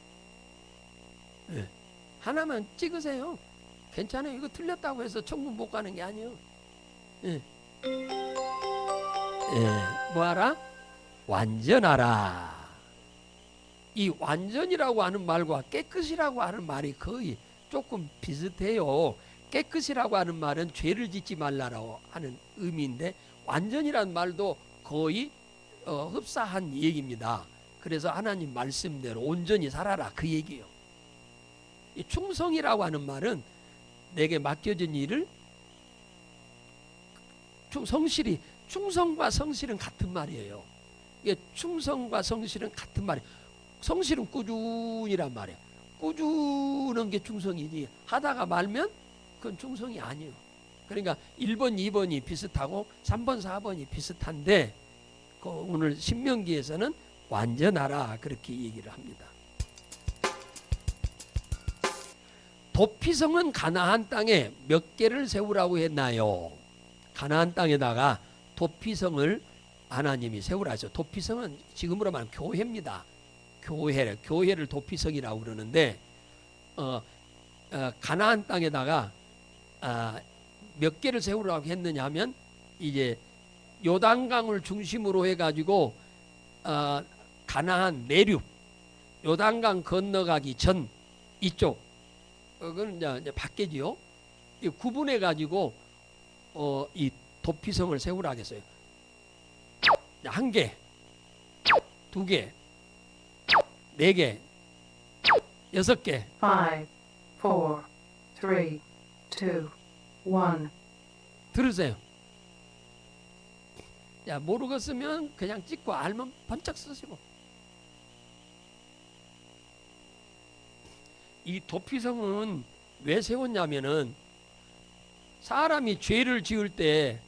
Speaker 1: 예. 하나만 찍으세요. 괜찮아요. 이거 틀렸다고 해서 천국 못 가는 게 아니에요. 예. 뭐하라? 완전하라. 이 완전이라고 하는 말과 깨끗이라고 하는 말이 거의 조금 비슷해요. 깨끗이라고 하는 말은 죄를 짓지 말라고 하는 의미인데, 완전이라는 말도 거의 흡사한 얘기입니다. 그래서 하나님 말씀대로 온전히 살아라, 그 얘기예요. 이 충성이라고 하는 말은 내게 맡겨진 일을 충성과 성실은 같은 말이에요. 이게 충성과 성실은 같은 말이에요. 성실은 꾸준이란 말이에요. 꾸준한 게 충성이지, 하다가 말면 그건 충성이 아니에요. 그러니까 1번, 2번이 비슷하고 3번, 4번이 비슷한데, 오늘 신명기에서는 완전하라 그렇게 얘기를 합니다. 도피성은 가나안 땅에 몇 개를 세우라고 했나요? 가나안 땅에다가 도피성을 하나님이 세우라 하죠. 도피성은 지금으로 말하면 교회입니다. 교회를 도피성이라고 그러는데, 가나안 땅에다가 몇 개를 세우라고 했느냐 하면, 이제 요단강을 중심으로 해가지고 가나안 내륙, 요단강 건너가기 전 이쪽, 그건 이제 밖에지요. 구분해 가지고 이 도피성을 세우라 하겠어요. 1개, 2개, 4개, 6개.
Speaker 2: 5, 4, 3, 2, 1.
Speaker 1: 들으세요. 야, 모르겠으면 그냥 찍고 알면 번쩍 쓰시고. 이 도피성은 왜 세웠냐면은, 사람이 죄를 지을 때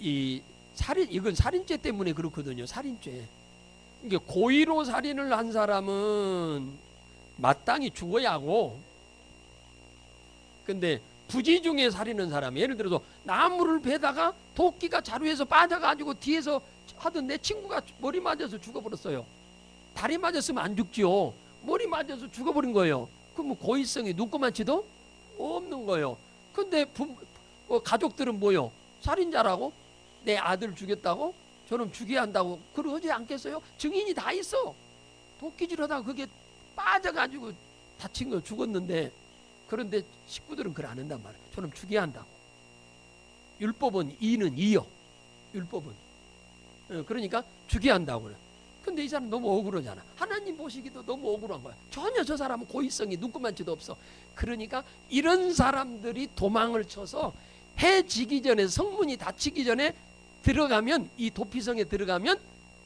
Speaker 1: 이건 살인죄 때문에 그렇거든요. 살인죄. 이게 고의로 살인을 한 사람은 마땅히 죽어야 하고, 근데 부지 중에 살인한 사람, 예를 들어서 나무를 베다가 도끼가 자루에서 빠져가지고 뒤에서 하던 내 친구가 머리 맞아서 죽어버렸어요. 다리 맞았으면 안 죽지요. 머리 맞아서 죽어버린 거예요. 그럼 고의성이 눈꼽만치도 없는 거예요. 근데 가족들은 뭐요? 살인자라고? 내 아들 죽였다고? 저놈 죽여야 한다고 그러지 않겠어요? 증인이 다 있어. 도끼질하다가 그게 빠져가지고 다친 거 죽었는데, 그런데 식구들은 그걸 안 한단 말이에요. 저놈 죽여야 한다고. 율법은 이는 이요. 율법은. 그러니까 죽여야 한다고 그래. 근데 이 사람 너무 억울하잖아. 하나님 보시기도 너무 억울한 거야. 전혀 저 사람은 고의성이 눈꼽만치도 없어. 그러니까 이런 사람들이 도망을 쳐서 해 지기 전에, 성문이 닫히기 전에 들어가면, 이 도피성에 들어가면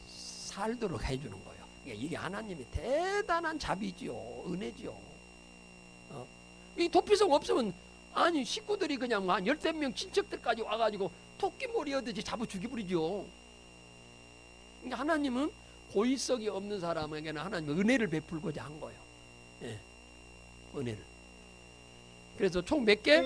Speaker 1: 살도록 해주는 거예요. 이게 하나님의 대단한 자비지요, 은혜지요. 이 도피성 없으면 아니 식구들이 그냥 한 13명 친척들까지 와가지고 토끼머리 얻듯이 잡아 죽여버리죠. 그러니까 하나님은 고의성이 없는 사람에게는 하나님은 은혜를 베풀고자 한 거예요. 예, 은혜를. 그래서 총 몇 개?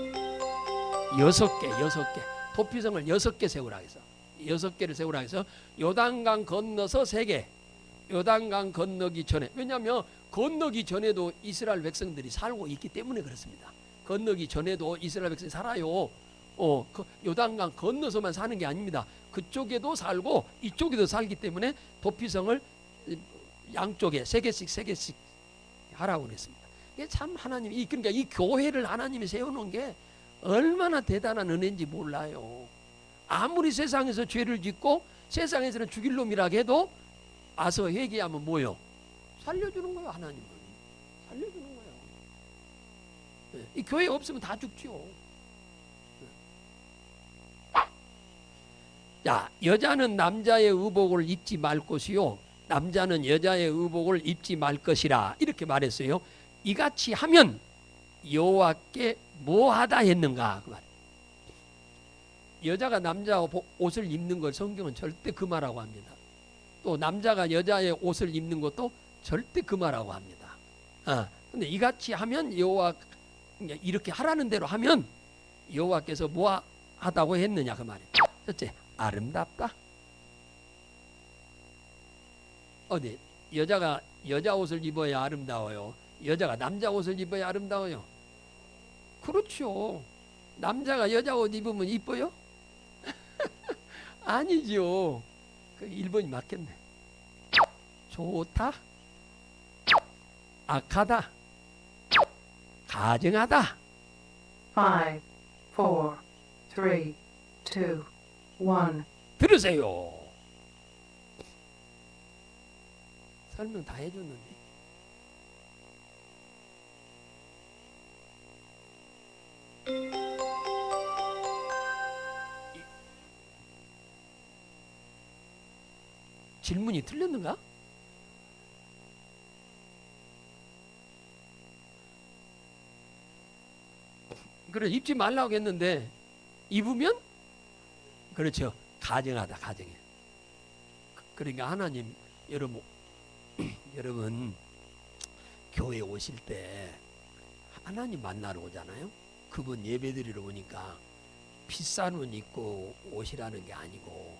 Speaker 1: 6개. 도피성을 6개 세우라 해서 6개를 세우라 해서 요단강 건너서 3개. 요단강 건너기 전에, 왜냐하면 건너기 전에도 이스라엘 백성들이 살고 있기 때문에 그렇습니다. 건너기 전에도 이스라엘 백성이 살아요. 그 요단강 건너서만 사는 게 아닙니다. 그쪽에도 살고 이쪽에도 살기 때문에 도피성을 양쪽에 3개씩 하라고 그랬습니다. 이게 참 하나님이, 그러니까 이 교회를 하나님이 세워놓은 게 얼마나 대단한 은혜인지 몰라요. 아무리 세상에서 죄를 짓고 세상에서는 죽일 놈이라 해도 와서 회개하면 뭐요? 살려주는 거예요. 하나님은 살려주는 거예요. 이 교회 없으면 다 죽지요. 자, 여자는 남자의 의복을 입지 말 것이요 남자는 여자의 의복을 입지 말 것이라 이렇게 말했어요. 이같이 하면 여호와께 뭐하다 했는가 그 말. 여자가 남자 옷을 입는 걸 성경은 절대 금하라고 합니다. 또 남자가 여자의 옷을 입는 것도 절대 금하라고 합니다. 근데 이같이 하면 여호와, 이렇게 하라는 대로 하면 여호와께서 뭐 하다고 했느냐 그 말이에요. 첫째, 아름답다. 어디 여자가 여자 옷을 입어야 아름다워요? 여자가 남자 옷을 입어야 아름다워요? 그렇죠. 남자가 여자 옷 입으면 이뻐요? 아니죠. 그 1번이 맞겠네. 좋다, 악하다, 가증하다.
Speaker 2: 5, 4, 3, 2, 1.
Speaker 1: 들으세요. 설명 다 해줬는데. 질문이 틀렸는가? 그래, 입지 말라고 했는데 입으면 그렇죠. 가증하다, 가증해. 그러니까 하나님, 여러분 교회 오실 때 하나님 만나러 오잖아요. 그분 예배드리러 오니까 비싼 옷 입고 오시라는 게 아니고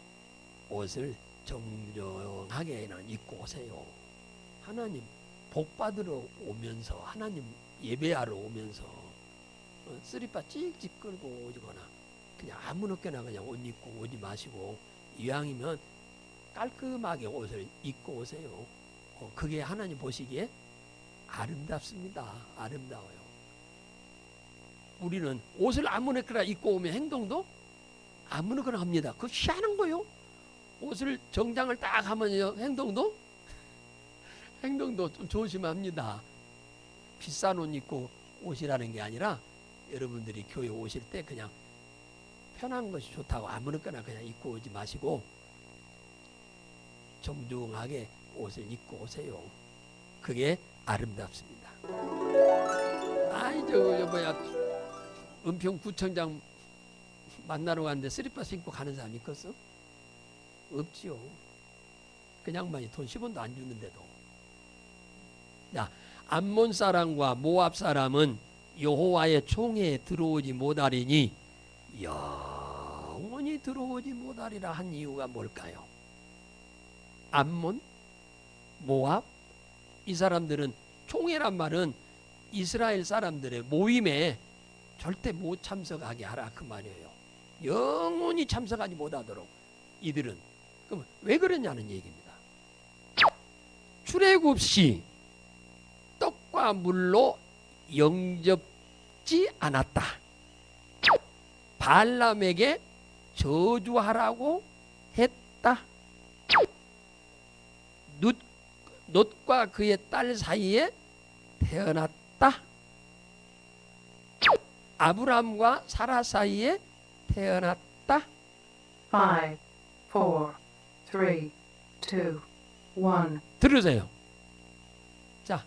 Speaker 1: 옷을 정정하게는 입고 오세요. 하나님 복 받으러 오면서, 하나님 예배하러 오면서 쓰리빠 찍찍 끌고 오거나 그냥 아무렇게나 그냥 옷 입고 오지 마시고 이왕이면 깔끔하게 옷을 입고 오세요. 그게 하나님 보시기에 아름답습니다. 아름다워요. 우리는 옷을 아무렇게나 입고 오면 행동도 아무렇게나 합니다. 그거 희한한 거요. 옷을 정장을 딱 하면요, 행동도 좀 조심합니다. 비싼 옷 입고 오시라는 게 아니라 여러분들이 교회 오실 때 그냥 편한 것이 좋다고 아무렇게나 그냥 입고 오지 마시고 정중하게 옷을 입고 오세요. 그게 아름답습니다. 아이 저 뭐야, 은평구청장 만나러 갔는데 쓰리빠 신고 가는 사람이 있겠어? 없지요. 그 양반이 돈 10원도 안 주는데도. 자, 암몬 사람과 모압 사람은 여호와의 총회에 들어오지 못하리니 영원히 들어오지 못하리라 한 이유가 뭘까요? 암몬, 모압, 이 사람들은, 총회란 말은 이스라엘 사람들의 모임에 절대 못 참석하게 하라 그 말이에요. 영원히 참석하지 못하도록. 이들은 그럼 왜 그러냐는 얘기입니다. 출애굽시 떡과 물로 영접지 않았다. 발람에게 저주하라고 했다. 놋과 그의 딸 사이에 태어났다. 아브람과 사라 사이에 태어났다.
Speaker 2: 5, 4, 3, 2, 1.
Speaker 1: 들으세요. 자,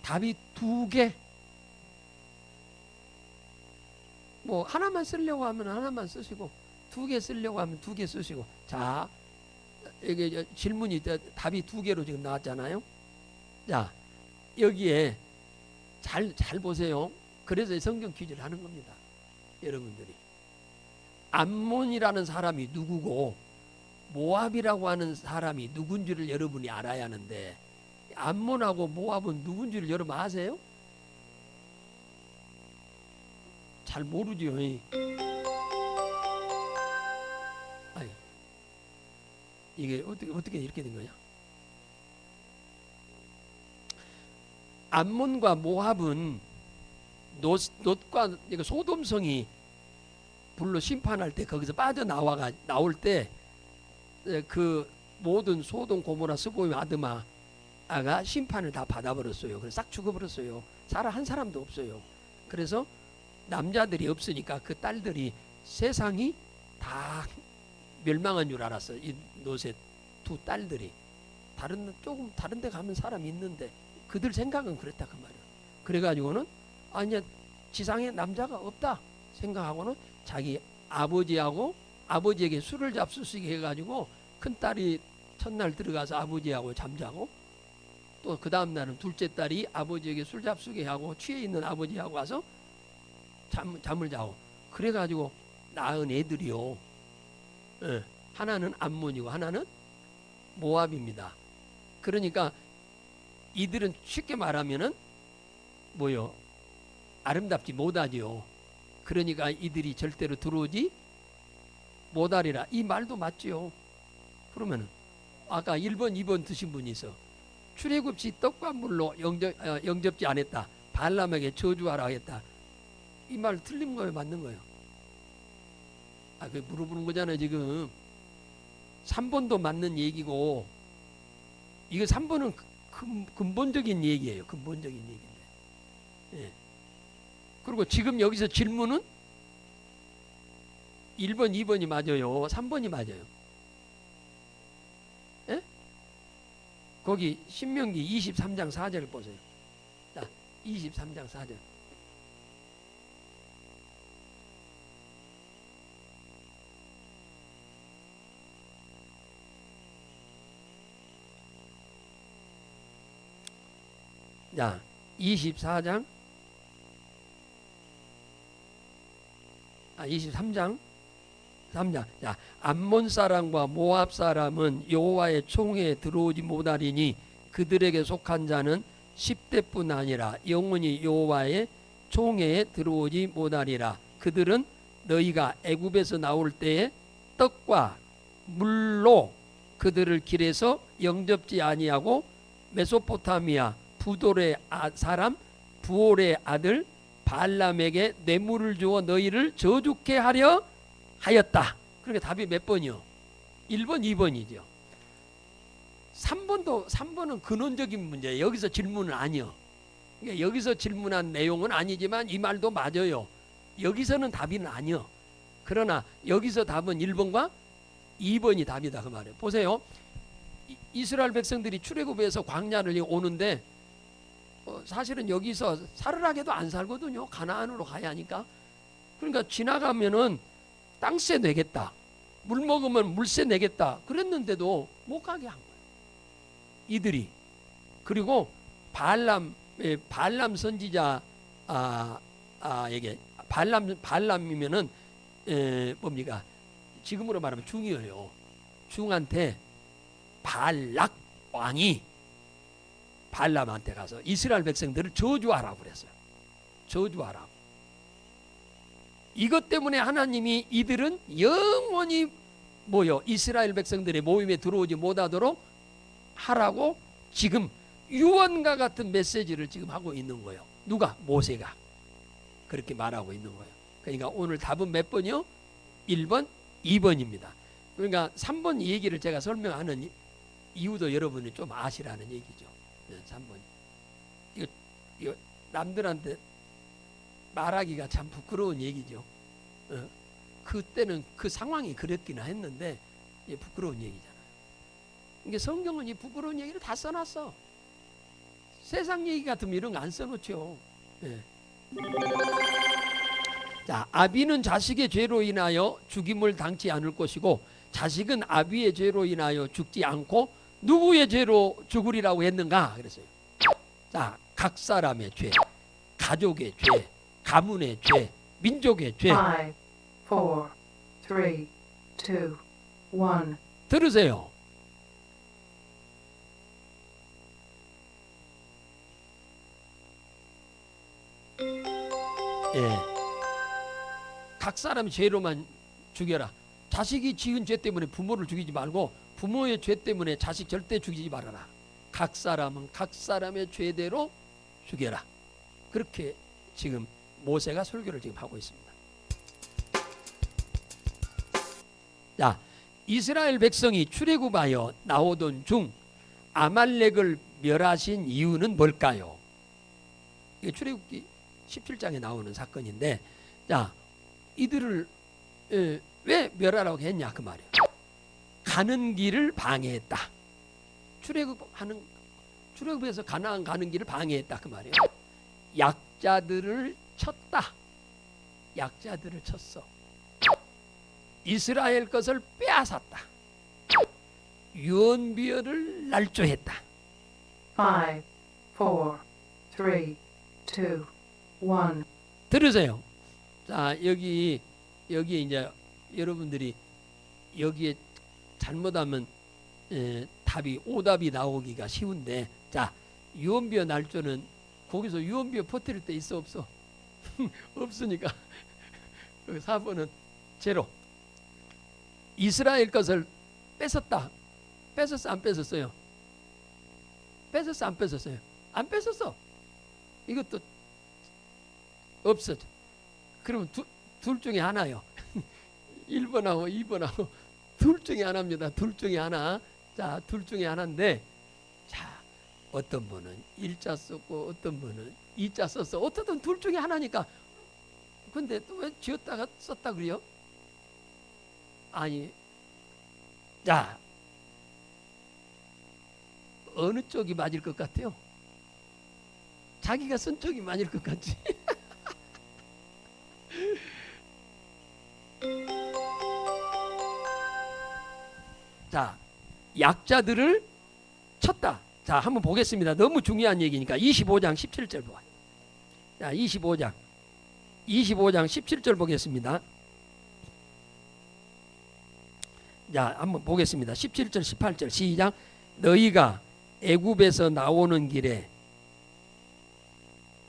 Speaker 1: 답이 2개. 뭐 하나만 쓰려고 하면 하나만 쓰시고, 2개 쓰려고 하면 2개 쓰시고. 자, 이게 질문이 답이 2개로 지금 나왔잖아요. 자, 여기에 잘 보세요. 그래서 성경 퀴즈를 하는 겁니다. 여러분들이 암몬이라는 사람이 누구고 모압이라고 하는 사람이 누군지를 여러분이 알아야 하는데, 암몬하고 모압은 누군지를 여러분 아세요? 잘 모르죠. 아니, 이게 어떻게 이렇게 된 거냐? 암몬과 모압은 롯과 소돔성이 불로 심판할 때 거기서 나올 때 그 모든 소돔 고모라 스보임 아드마가 심판을 다 받아버렸어요. 그래서 싹 죽어버렸어요. 살아 한 사람도 없어요. 그래서 남자들이 없으니까 그 딸들이 세상이 다 멸망한 줄 알았어. 이 롯의 2 딸들이 조금 다른 데 가면 사람이 있는데 그들 생각은 그랬다 그 말이야. 그래가지고는 아니야, 지상에 남자가 없다 생각하고는 자기 아버지에게 술을 잡수시게 해가지고 큰 딸이 첫날 들어가서 아버지하고 잠자고, 또 그 다음 날은 둘째 딸이 아버지에게 술 잡수게 하고 취해 있는 아버지하고 가서 잠을 자고, 그래가지고 낳은 애들이요. 하나는 암몬이고 하나는 모압입니다. 그러니까 이들은 쉽게 말하면은 뭐요? 아름답지 못하지요. 그러니까 이들이 절대로 들어오지 못하리라. 이 말도 맞지요. 그러면은 아까 1번, 2번 드신 분이 있어. 출애굽시 떡과 물로 영접지 않았다. 발람에게 저주하라 하겠다. 이 말 틀린 거예요, 맞는 거예요? 그 물어보는 거잖아요, 지금. 3번도 맞는 얘기고, 이거 3번은 근본적인 얘기예요. 근본적인 얘기인데. 예. 그리고 지금 여기서 질문은 1번, 2번이 맞아요. 3번이 맞아요. 예? 거기 신명기 23장 4절 보세요. 자, 23장 4절. 자, 23장 23장 3장. 자, 암몬 사람과 모압 사람은 여호와의 총회에 들어오지 못하리니 그들에게 속한 자는 10대뿐 아니라 영원히 여호와의 총회에 들어오지 못하리라. 그들은 너희가 애굽에서 나올 때에 떡과 물로 그들을 길에서 영접지 아니하고 메소포타미아 부돌의 사람 부올의 아들 발람에게 뇌물을 주어 너희를 저주케 하려 하였다. 그러니까 답이 몇 번이요? 1번, 2번이죠. 3번은 근원적인 문제예요. 여기서 질문은 아니요. 그러니까 여기서 질문한 내용은 아니지만 이 말도 맞아요. 여기서는 답이 아니요. 그러나 여기서 답은 1번과 2번이 답이다 그 말이에요. 보세요. 이스라엘 백성들이 출애굽에서 광야를 오는데 사실은 여기서 사르락에도 안 살거든요. 가나안으로 가야 하니까. 그러니까 지나가면은 땅세 내겠다, 물 먹으면 물세 내겠다 그랬는데도 못 가게 한 거예요, 이들이. 그리고 발람 선지자 에게 발람이면은 뭡니까? 지금으로 말하면 중이에요. 중한테 발락 왕이 발람한테 가서 이스라엘 백성들을 저주하라고 그랬어요. 저주하라고. 이것 때문에 하나님이 이들은 영원히 이스라엘 백성들의 모임에 들어오지 못하도록 하라고 지금 유언과 같은 메시지를 지금 하고 있는 거예요. 누가? 모세가 그렇게 말하고 있는 거예요. 그러니까 오늘 답은 몇 번이요? 1번, 2번입니다. 그러니까 3번 이 얘기를 제가 설명하는 이유도 여러분이 좀 아시라는 얘기죠. 3번. 이거 남들한테 말하기가 참 부끄러운 얘기죠. 그때는 그 상황이 그랬기는 했는데 부끄러운 얘기잖아요. 이게 성경은 이 부끄러운 얘기를 다 써놨어. 세상 얘기 같으면 이런 거 안 써놓죠. 자, 아비는 자식의 죄로 인하여 죽임을 당치 않을 것이고 자식은 아비의 죄로 인하여 죽지 않고 누구의 죄로 죽으리라고 했는가 그랬어요. 자, 각 사람의 죄, 가족의 죄, 가문의 죄, 민족의 죄.
Speaker 2: 5, 4, 3, 2, 1.
Speaker 1: 들으세요. 예. 각 사람의 죄로만 죽여라. 자식이 지은 죄 때문에 부모를 죽이지 말고 부모의 죄 때문에 자식 절대 죽이지 말아라. 각 사람은 각 사람의 죄대로 죽여라. 그렇게 지금 모세가 설교를 지금 하고 있습니다. 자, 이스라엘 백성이 출애굽하여 나오던 중 아말렉을 멸하신 이유는 뭘까요? 이게 출애굽기 17장에 나오는 사건인데, 자, 이들을 왜 멸하라고 했냐 그 말이에요. 가는 길을 방해했다. 출애굽에서 가나안 가는 길을 방해했다 그 말이에요. 약자들을 쳤다. 약자들을 쳤어. 이스라엘 것을 빼앗았다. 유언비어를 날조했다.
Speaker 2: 5, 4, 3, 2, 1.
Speaker 1: 들으세요. 자, 여기에 이제 여러분들이 여기에 잘못하면 답이 오답이 나오기가 쉬운데, 자, 유언비어 날조는 거기서 유언비어 퍼뜨릴 때 있어 없어? 없으니까 4번은 제로. 이스라엘 것을 뺏었다. 뺏었어 안 뺏었어요? 뺏었어 안 뺏었어요? 안 뺏었어. 이것도 없어. 그러면 둘 중에 하나요. 1번하고 2번하고 둘 중에 하나입니다. 둘 중에 하나. 자, 둘 중에 하나인데, 자, 어떤 분은 1자 썼고 어떤 분은 2자 썼어. 어떻든 둘 중에 하나니까. 근데 또 왜 지었다가 썼다 그래요? 아니, 자, 어느 쪽이 맞을 것 같아요? 자기가 쓴 쪽이 맞을 것 같지? 자, 약자들을 쳤다. 자, 한번 보겠습니다. 너무 중요한 얘기니까 25장 17절 봐. 자, 25장 17절 보겠습니다. 자, 한번 보겠습니다. 17절 18절 시작. 너희가 애굽에서 나오는 길에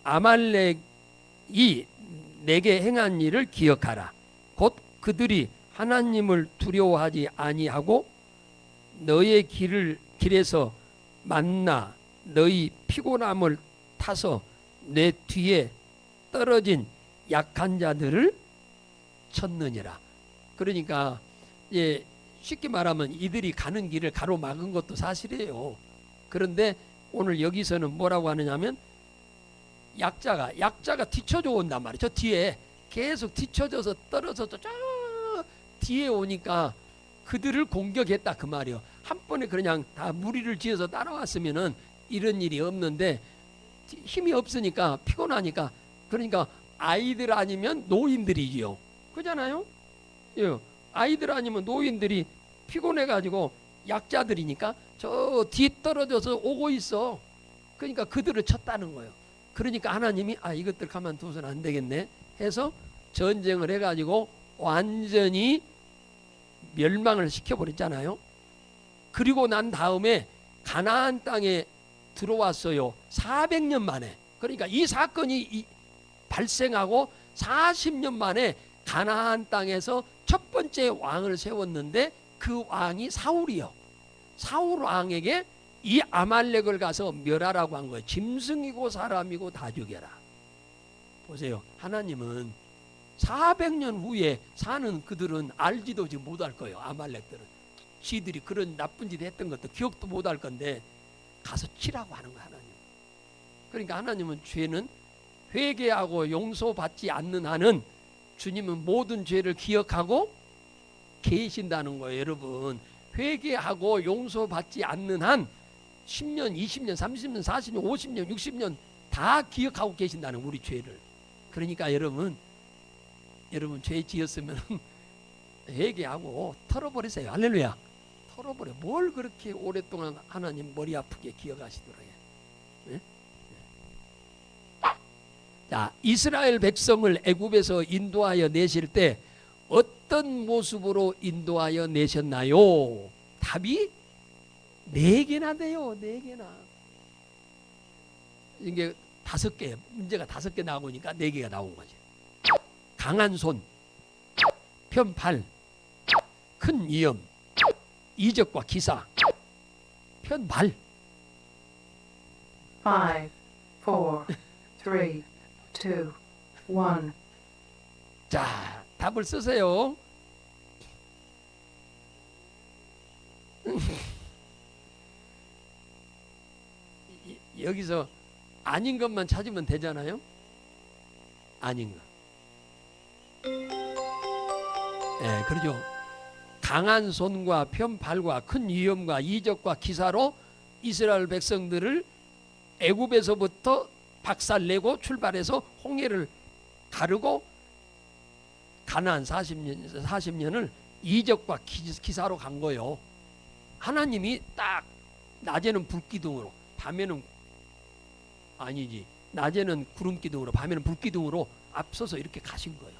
Speaker 1: 아말렉이 내게 행한 일을 기억하라. 곧 그들이 하나님을 두려워하지 아니하고 너의 길에서 만나 너희 피곤함을 타서 내 뒤에 떨어진 약한 자들을 쳤느니라. 그러니까 쉽게 말하면 이들이 가는 길을 가로막은 것도 사실이에요. 그런데 오늘 여기서는 뭐라고 하느냐면 약자가 뒤쳐져 온단 말이에요. 저 뒤에 계속 뒤쳐져서 떨어져서 저 뒤에 오니까 그들을 공격했다 그 말이에요. 한 번에 그냥 다 무리를 지어서 따라왔으면은 이런 일이 없는데 힘이 없으니까 피곤하니까, 그러니까 아이들 아니면 노인들이지요. 그잖아요. 예. 아이들 아니면 노인들이 피곤해 가지고 약자들이니까 저 뒤에 떨어져서 오고 있어. 그러니까 그들을 쳤다는 거예요. 그러니까 하나님이 이것들 가만두서는 안 되겠네 해서 전쟁을 해가지고 완전히 멸망을 시켜버렸잖아요. 그리고 난 다음에 가나안 땅에 들어왔어요. 400년 만에. 그러니까 이 사건이 발생하고 40년 만에 가나안 땅에서 첫 번째 왕을 세웠는데 그 왕이 사울이요. 사울 왕에게 이 아말렉을 가서 멸하라고 한 거예요. 짐승이고 사람이고 다 죽여라. 보세요. 하나님은 400년 후에 사는 그들은 알지도 지금 못할 거예요. 아말렉들은 지들이 그런 나쁜 짓 했던 것도 기억도 못할 건데 가서 치라고 하는 거예요. 하나님. 그러니까 하나님은 죄는 회개하고 용서받지 않는 한은 주님은 모든 죄를 기억하고 계신다는 거예요. 여러분, 회개하고 용서받지 않는 한 10년, 20년, 30년, 40년, 50년, 60년 다 기억하고 계신다는 우리 죄를. 그러니까 여러분, 여러분 죄 지었으면 회개하고 털어버리세요. 할렐루야. 털어버려. 뭘 그렇게 오랫동안 하나님 머리 아프게 기억하시도록 해. 네? 자, 이스라엘 백성을 애굽에서 인도하여 내실 때 어떤 모습으로 인도하여 내셨나요? 답이 4개나 돼요. 4개나. 이게 5개, 문제가 5개 나오니까 4개가 나온 거지. 강한 손, 편팔, 큰 위험, 이적과 기사, 편발.
Speaker 2: 5, 4, 3, 2, 1.
Speaker 1: 자, 답을 쓰세요. 여기서 아닌 것만 찾으면 되잖아요. 아닌 것. 예, 그러죠. 강한 손과 편팔과 큰 위험과 이적과 기사로 이스라엘 백성들을 애굽에서부터 박살내고 출발해서 홍해를 가르고 가나안 40년을 이적과 기사로 간 거예요. 하나님이 딱 낮에는 불기둥으로 밤에는 아니지 낮에는 구름기둥으로 밤에는 불기둥으로 앞서서 이렇게 가신 거예요.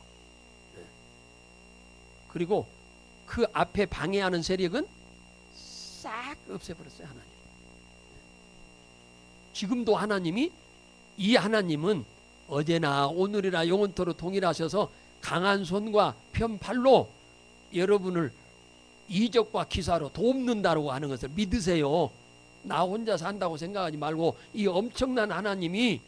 Speaker 1: 네. 그리고 그 앞에 방해하는 세력은 싹 없애버렸어요. 하나님. 지금도 하나님이 이 하나님은 어제나 오늘이나 영원토록 동일하셔서 강한 손과 편팔로 여러분을 이적과 기사로 돕는다고 하는 것을 믿으세요. 나 혼자 산다고 생각하지 말고 이 엄청난 하나님이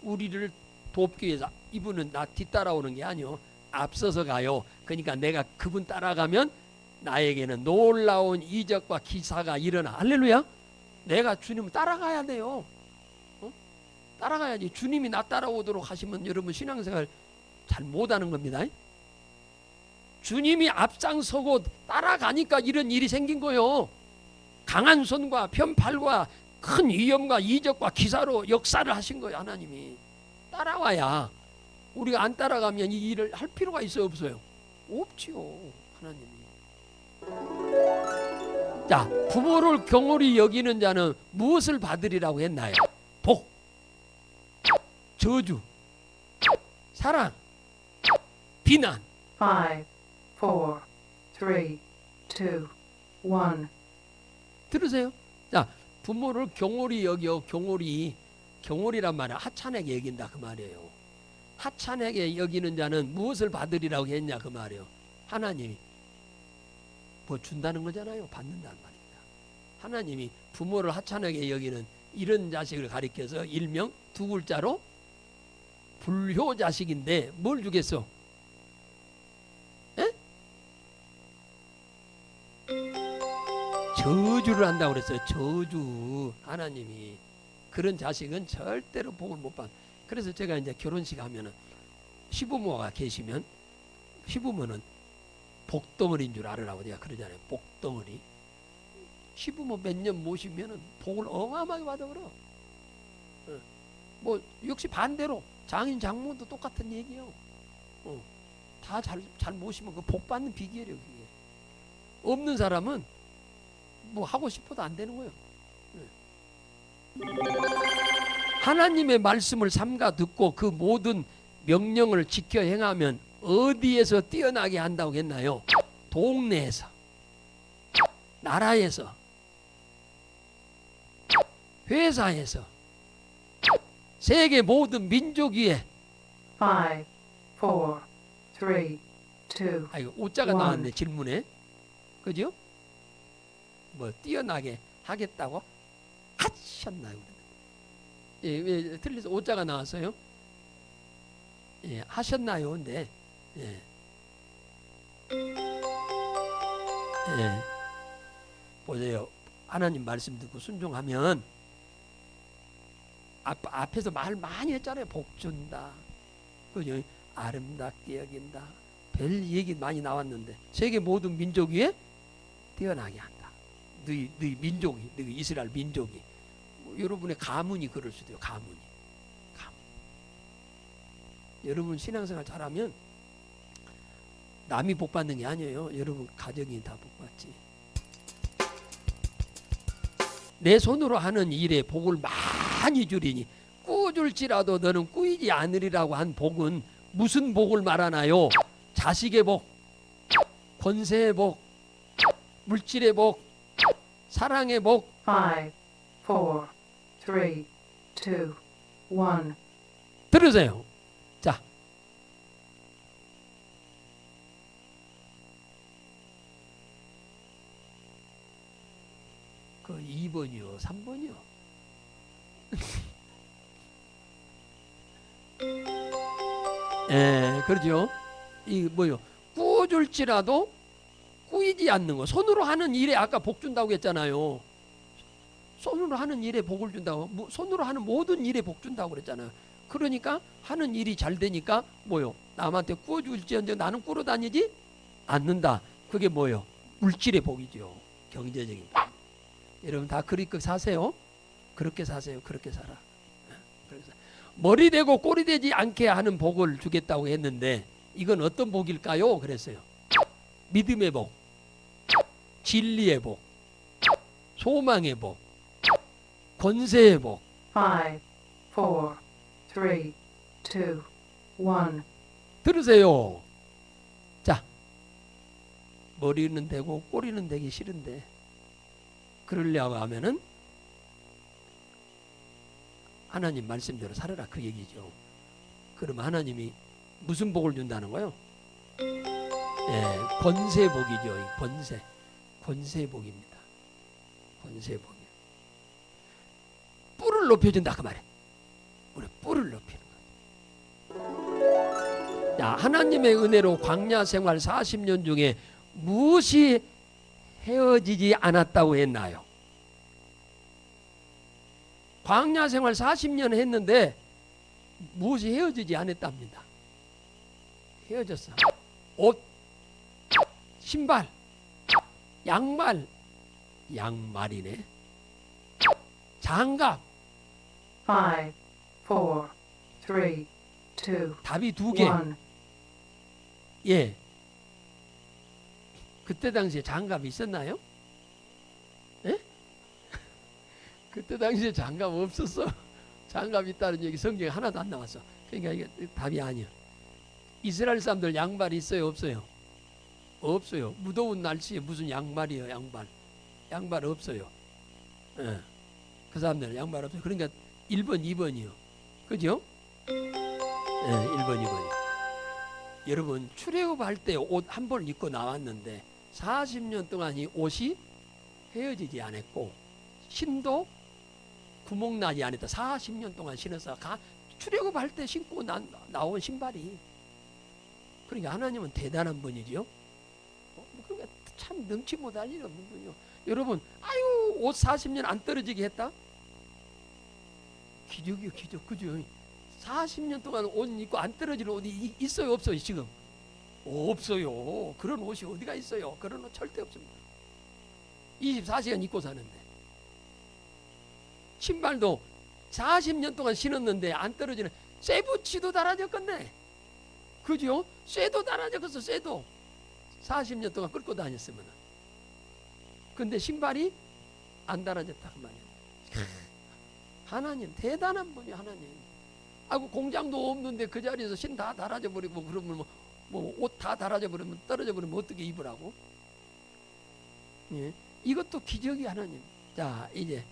Speaker 1: 우리를 돕기 위해서 이분은 나 뒤따라오는 게 아니요. 앞서서 가요. 그러니까 내가 그분 따라가면 나에게는 놀라운 이적과 기사가 일어나. 할렐루야. 내가 주님을 따라가야 돼요. 따라가야지. 주님이 나 따라오도록 하시면 여러분 신앙생활 잘 못하는 겁니다. 주님이 앞장서고 따라가니까 이런 일이 생긴 거예요. 강한 손과 편팔과 큰 위험과 이적과 기사로 역사를 하신 거예요. 하나님이 따라와야. 우리가 안 따라가면 이 일을 할 필요가 있어요, 없어요? 없지요. 하나님이. 자, 부모를 경홀히 여기는 자는 무엇을 받으리라고 했나요? 복, 저주, 사랑, 비난.
Speaker 2: 5, 4, 3, 2, 1.
Speaker 1: 들으세요? 자, 부모를 경홀히 여겨. 경홀이란 말은 하찮게 여긴다 그 말이에요. 하찮게 여기는 자는 무엇을 받으리라고 했냐 그 말이에요. 하나님이 뭐 준다는 거잖아요. 받는다는 말입니다. 하나님이 부모를 하찮게 여기는 이런 자식을 가리켜서 일명 2글자로 불효자식인데 뭘 주겠어? 에? 저주를 한다고 그랬어요. 저주. 하나님이 그런 자식은 절대로 복을 못 받아. 그래서 제가 이제 결혼식 하면은 시부모가 계시면 시부모는 복덩어리인 줄 알으라고 내가 그러잖아요. 복덩어리. 시부모 몇 년 모시면은 복을 어마어마하게 받아버려. 뭐 역시 반대로 장인 장모도 똑같은 얘기예요. 다 잘 모시면 그 복 받는 비결이에요. 그게. 없는 사람은 뭐 하고 싶어도 안 되는 거예요. 하나님의 말씀을 삼가 듣고 그 모든 명령을 지켜 행하면 어디에서 뛰어나게 한다고 했나요? 동네에서, 나라에서, 회사에서, 세계 모든 민족 위에.
Speaker 2: 5, 4, 3, 2,
Speaker 1: 아이고 오자가
Speaker 2: 1.
Speaker 1: 나왔네 질문에. 그죠? 뭐 뛰어나게 하겠다고 하셨나요? 예, 왜 틀려서 오자가 나왔어요? 예, 하셨나요? 근데 예. 예. 보세요. 하나님 말씀 듣고 순종하면 앞에서 말 많이 했잖아요. 복 준다. 그죠? 아름답게 여긴다. 별 얘기 많이 나왔는데 세계 모든 민족 위에 뛰어나게 한다. 너희 민족이, 너희 이스라엘 민족이. 뭐 여러분의 가문이 그럴 수도 있어요. 가문. 여러분 신앙생활 잘하면 남이 복 받는 게 아니에요. 여러분 가정이 다 복 받지. 내 손으로 하는 일에 복을 많이 주리니 꾸줄지라도 너는 꾸이지 않으리라고 한 복은 무슨 복을 말하나요? 자식의 복, 권세의 복, 물질의 복, 사랑의 복.
Speaker 2: 5, 4, 3, 2, 1.
Speaker 1: 들으세요. 자, 그 2번이요, 3번이요. 예, 그러죠. 이 뭐요? 꾸어줄지라도 꾸이지 않는 거. 손으로 하는 일에 아까 복 준다고 했잖아요. 손으로 하는 일에 복을 준다고. 손으로 하는 모든 일에 복 준다고 그랬잖아요. 그러니까 하는 일이 잘 되니까 뭐요? 남한테 꾸어줄지언정 나는 꾸러 다니지 않는다. 그게 뭐요? 물질의 복이죠. 경제적인 복. 여러분 다 그렇게 사세요. 그렇게 사세요. 그렇게 살아. 그래서 머리 되고 꼬리 되지 않게 하는 복을 주겠다고 했는데 이건 어떤 복일까요? 그랬어요. 믿음의 복, 진리의 복, 소망의 복, 권세의 복.
Speaker 2: 5, 4, 3, 2, 1.
Speaker 1: 들으세요. 자, 머리는 되고 꼬리는 되기 싫은데 그러려고 하면은 하나님 말씀대로 살아라 그 얘기죠. 그러면 하나님이 무슨 복을 준다는 거예요? 예, 권세 복이죠. 권세 복입니다. 권세 복이. 뿔을 높여준다 그 말이에요. 우리 뿔을 높이는 거예요. 자, 하나님의 은혜로 광야 생활 40년 중에 무엇이 헤어지지 않았다고 했나요? 광야 생활 40년 했는데 무엇이 헤어지지 않았답니다. 헤어졌어. 옷, 신발, 양말이네. 장갑.
Speaker 2: 5, 4, 3, 2,
Speaker 1: 답이 두 개.
Speaker 2: 1.
Speaker 1: 예. 그때 당시에 장갑이 있었나요? 예? 그때 당시에 장갑 없었어. 장갑 있다는 얘기 성경에 하나도 안 나왔어. 그러니까 이게 답이 아니야. 이스라엘 사람들 양말이 있어요, 없어요? 없어요. 무더운 날씨에 무슨 양말이에요, 양말. 양말 없어요. 예. 그 사람들은 양말 없어요. 그러니까 1번, 2번이요. 그죠? 예, 1번, 2번이요. 여러분 출애굽할 때 옷 한 벌 입고 나왔는데 40년 동안 이 옷이 헤어지지 않았고 신도 구멍나지 않았다. 40년 동안 신어서 출애굽할 때 신고 나온 신발이. 그러니까 하나님은 대단한 분이죠. 그러니까 참 능치 못할 일 없는 분이요. 여러분 아유 옷 40년 안 떨어지게 했다? 기적이요 기적. 그죠? 40년 동안 옷 입고 안 떨어지는 옷이 있어요 없어요 지금? 없어요. 그런 옷이 어디가 있어요? 그런 옷 절대 없습니다. 24시간 입고 사는데 신발도 40년 동안 신었는데 안 떨어지는 쇠붙이도 달아졌겠네. 그죠? 쇠도 달아졌겠어. 쇠도 40년 동안 끌고 다녔으면. 근데 신발이 안 달아졌다 그 말이에요. 하나님 대단한 분이 하나님. 아이고 공장도 없는데 그 자리에서 신 다 달아져 버리고 그러면 뭐 옷 다 달아져 버리면 떨어져 버리면 어떻게 입으라고? 예. 이것도 기적이 하나님. 자 이제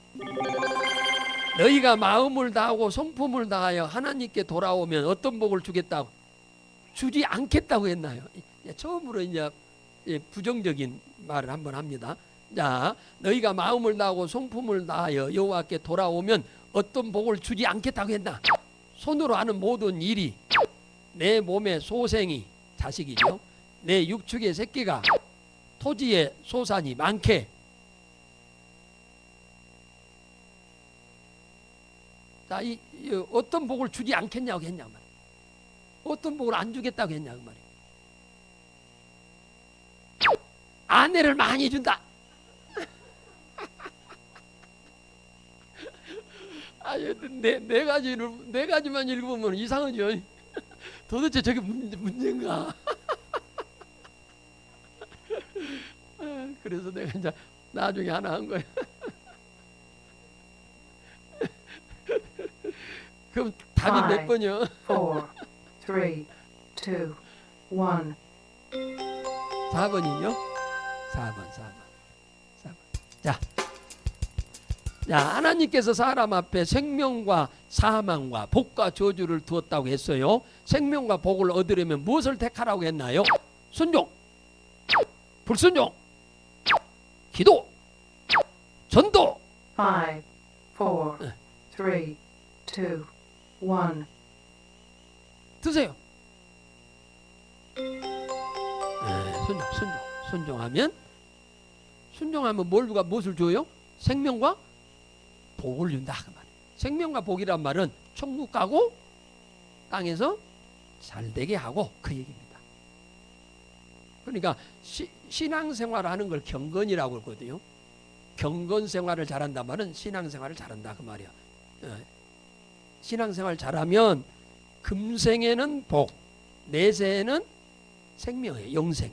Speaker 1: 너희가 마음을 다하고 성품을 다하여 하나님께 돌아오면 어떤 복을 주겠다고? 주지 않겠다고 했나요? 처음으로 이제 부정적인 말을 한번 합니다. 자 너희가 마음을 다하고 성품을 다하여 여호와께 돌아오면 어떤 복을 주지 않겠다고 했나? 손으로 하는 모든 일이 내 몸의 소생이 자식이죠. 내 육축의 새끼가 토지의 소산이 많게. 자, 이 어떤 복을 주지 않겠냐고 했냐고 말이야. 어떤 복을 안 주겠다고 했냐고 말이야. 아내를 많이 준다. 아유, 네 가지만 읽으면 이상하죠. 도대체 저게 문제인가? 그래서 내가 이제 나중에 하나 한 거야. 그럼 답이 몇 번이요?
Speaker 2: 4, 3, 2, 1.
Speaker 1: 4번이요? 4번. 자, 하나님께서 사람 앞에 생명과 사망과 복과 저주를 두었다고 했어요. 생명과 복을 얻으려면 무엇을 택하라고 했나요? 순종, 불순종, 기도, 전도.
Speaker 2: 5, 4, 3, 2, 1.
Speaker 1: 드세요. 순종하면 누가 무엇을 줘요? 생명과 복을 준다 그 말이에요. 생명과 복이란 말은 천국 가고 땅에서 잘되게 하고 그 얘기입니다. 그러니까 신앙생활하는 걸 경건이라고 그러거든요. 경건생활을 잘한다 말은 신앙생활을 잘한다 그 말이야. 신앙생활 잘하면 금생에는 복, 내세에는 생명이에요. 영생.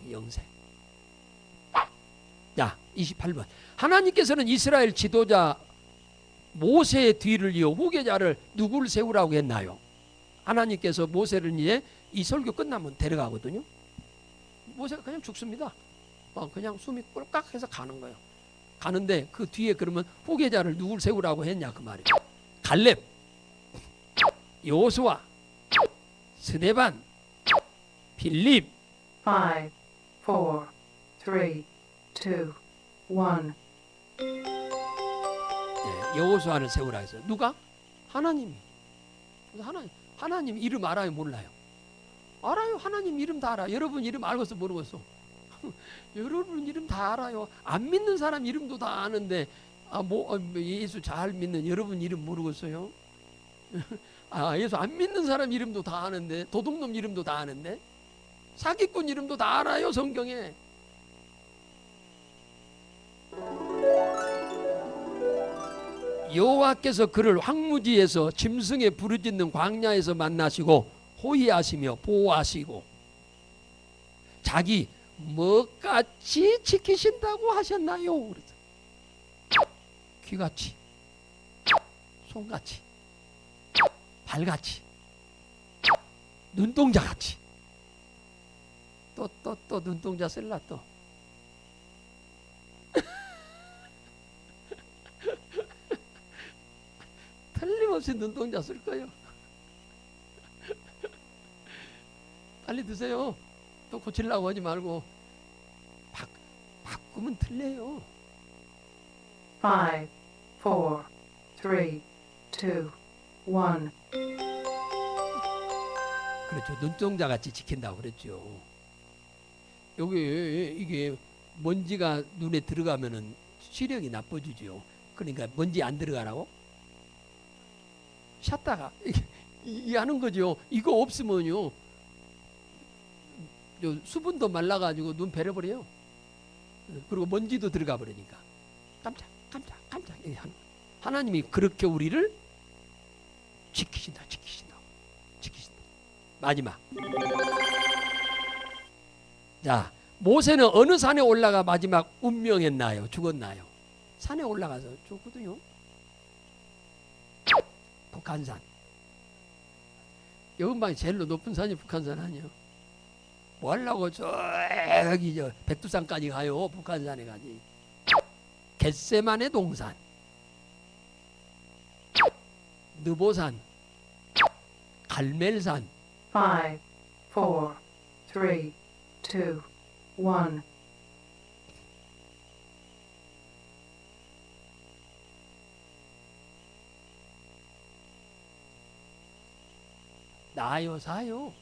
Speaker 1: 자, 28번. 하나님께서는 이스라엘 지도자 모세의 뒤를 이어 후계자를 누구를 세우라고 했나요? 하나님께서 모세를 이제 이 설교 끝나면 데려가거든요. 모세가 그냥 죽습니다. 그냥 숨이 꼴깍 해서 가는 거예요. 가는데 그 뒤에 그러면 후계자를 누구를 세우라고 했냐 그 말이에요. 갈렙, 여호수아, 스데반, 빌립.
Speaker 2: 5, 4, 3, 2, 1.
Speaker 1: 여호수아를 세우라 했어요. 누가? 하나님이. 하나님 이름 알아요, 몰라요? 알아요. 하나님 이름 다 알아. 여러분 이름 알겠어, 모르겠어? 여러분 이름 다 알아요. 안 믿는 사람 이름도 다 아는데 예수 잘 믿는 여러분 이름 모르겠어요? 예수 안 믿는 사람 이름도 다 아는데, 도둑놈 이름도 다 아는데, 사기꾼 이름도 다 알아요, 성경에. 여호와께서 그를 황무지에서 짐승의 부르짖는 광야에서 만나시고 호위하시며 보호하시고 자기 뭐같이 지키신다고 하셨나요? 귀같이, 손같이, 발같이, 눈동자같이. 또 눈동자 쓸라 또. 틀림없이 눈동자 쓸 거예요. 빨리 드세요. 또 고치려고 하지 말고. 바꾸면 틀려요.
Speaker 2: 5, 4, 3, 2, 1.
Speaker 1: 그렇죠. 눈동자 같이 지킨다고 그랬죠. 여기 이게 먼지가 눈에 들어가면은 시력이 나빠지죠. 그러니까 먼지 안 들어가라고 샷다가 이 하는 거죠. 이거 없으면요, 수분도 말라가지고 눈 베려버려요. 그리고 먼지도 들어가 버리니까 깜짝 이렇게 하는 거예요. 하나님이 그렇게 우리를 지키신다. 마지막. 자, 모세는 어느 산에 올라가 마지막 운명했나요? 죽었나요? 산에 올라가서 죽거든요. 북한산. 여금방이 제일 높은 산이 북한산 아니에요? 뭐 하려고 저기 백두산까지 가요? 북한산에 가지. 겟세만의 동산, 느보산, 갈멜산.
Speaker 2: 5, 4, 3, 2, 1.
Speaker 1: 나요, 사요.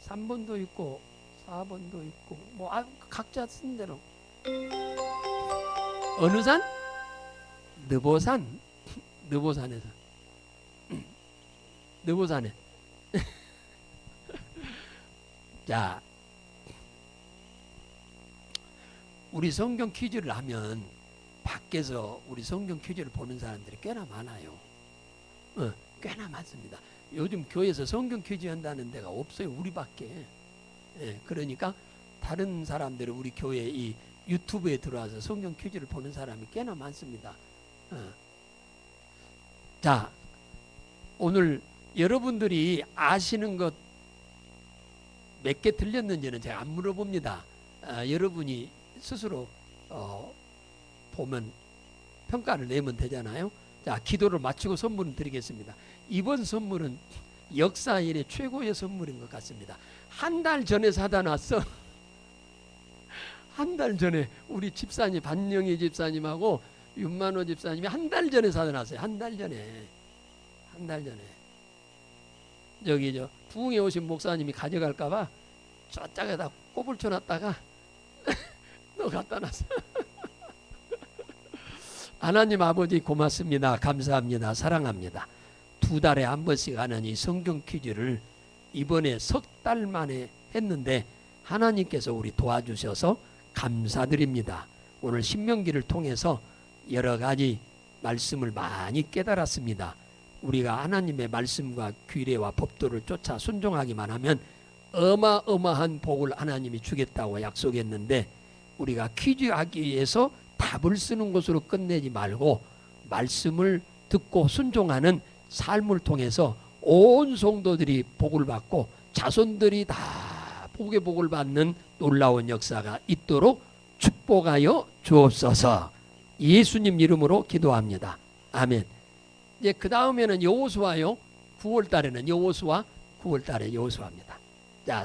Speaker 1: 3번도 있고 4번도 있고 뭐 각자 쓴 대로. 어느 산? 느보산. 느보산에서. 느보산에. 자, 우리 성경 퀴즈를 하면 밖에서 우리 성경 퀴즈를 보는 사람들이 꽤나 많아요. 꽤나 많습니다. 요즘 교회에서 성경 퀴즈 한다는 데가 없어요. 우리밖에. 예, 그러니까 다른 사람들은 우리 교회 이 유튜브에 들어와서 성경 퀴즈를 보는 사람이 꽤나 많습니다. 자, 오늘 여러분들이 아시는 것 몇 개 들렸는지는 제가 안 물어봅니다. 여러분이 스스로 보면 평가를 내면 되잖아요. 자, 기도를 마치고 선물을 드리겠습니다. 이번 선물은 역사 이래 최고의 선물인 것 같습니다. 한 달 전에 사다 놨어. 한 달 전에 우리 집사님 반영희 집사님하고 윤만호 집사님이 한 달 전에 사다 놨어요. 한 달 전에. 여기 저 부흥에 오신 목사님이 가져갈까봐 저짝에다 꼽을 쳐놨다가 너 갖다 놨어. 하나님 아버지 고맙습니다. 감사합니다. 사랑합니다. 2달에 한 번씩 하는 이 성경 퀴즈를 이번에 3달 만에 했는데 하나님께서 우리 도와주셔서 감사드립니다. 오늘 신명기를 통해서 여러 가지 말씀을 많이 깨달았습니다. 우리가 하나님의 말씀과 규례와 법도를 쫓아 순종하기만 하면 어마어마한 복을 하나님이 주겠다고 약속했는데 우리가 퀴즈하기 위해서 답을 쓰는 것으로 끝내지 말고 말씀을 듣고 순종하는 삶을 통해서 온 성도들이 복을 받고 자손들이 다 복의 복을 받는 놀라운 역사가 있도록 축복하여 주옵소서. 예수님 이름으로 기도합니다. 아멘. 이제 그 다음에는 여호수아요. 9월 달에는 여호수아, 9월 달에 여호수아입니다. 자,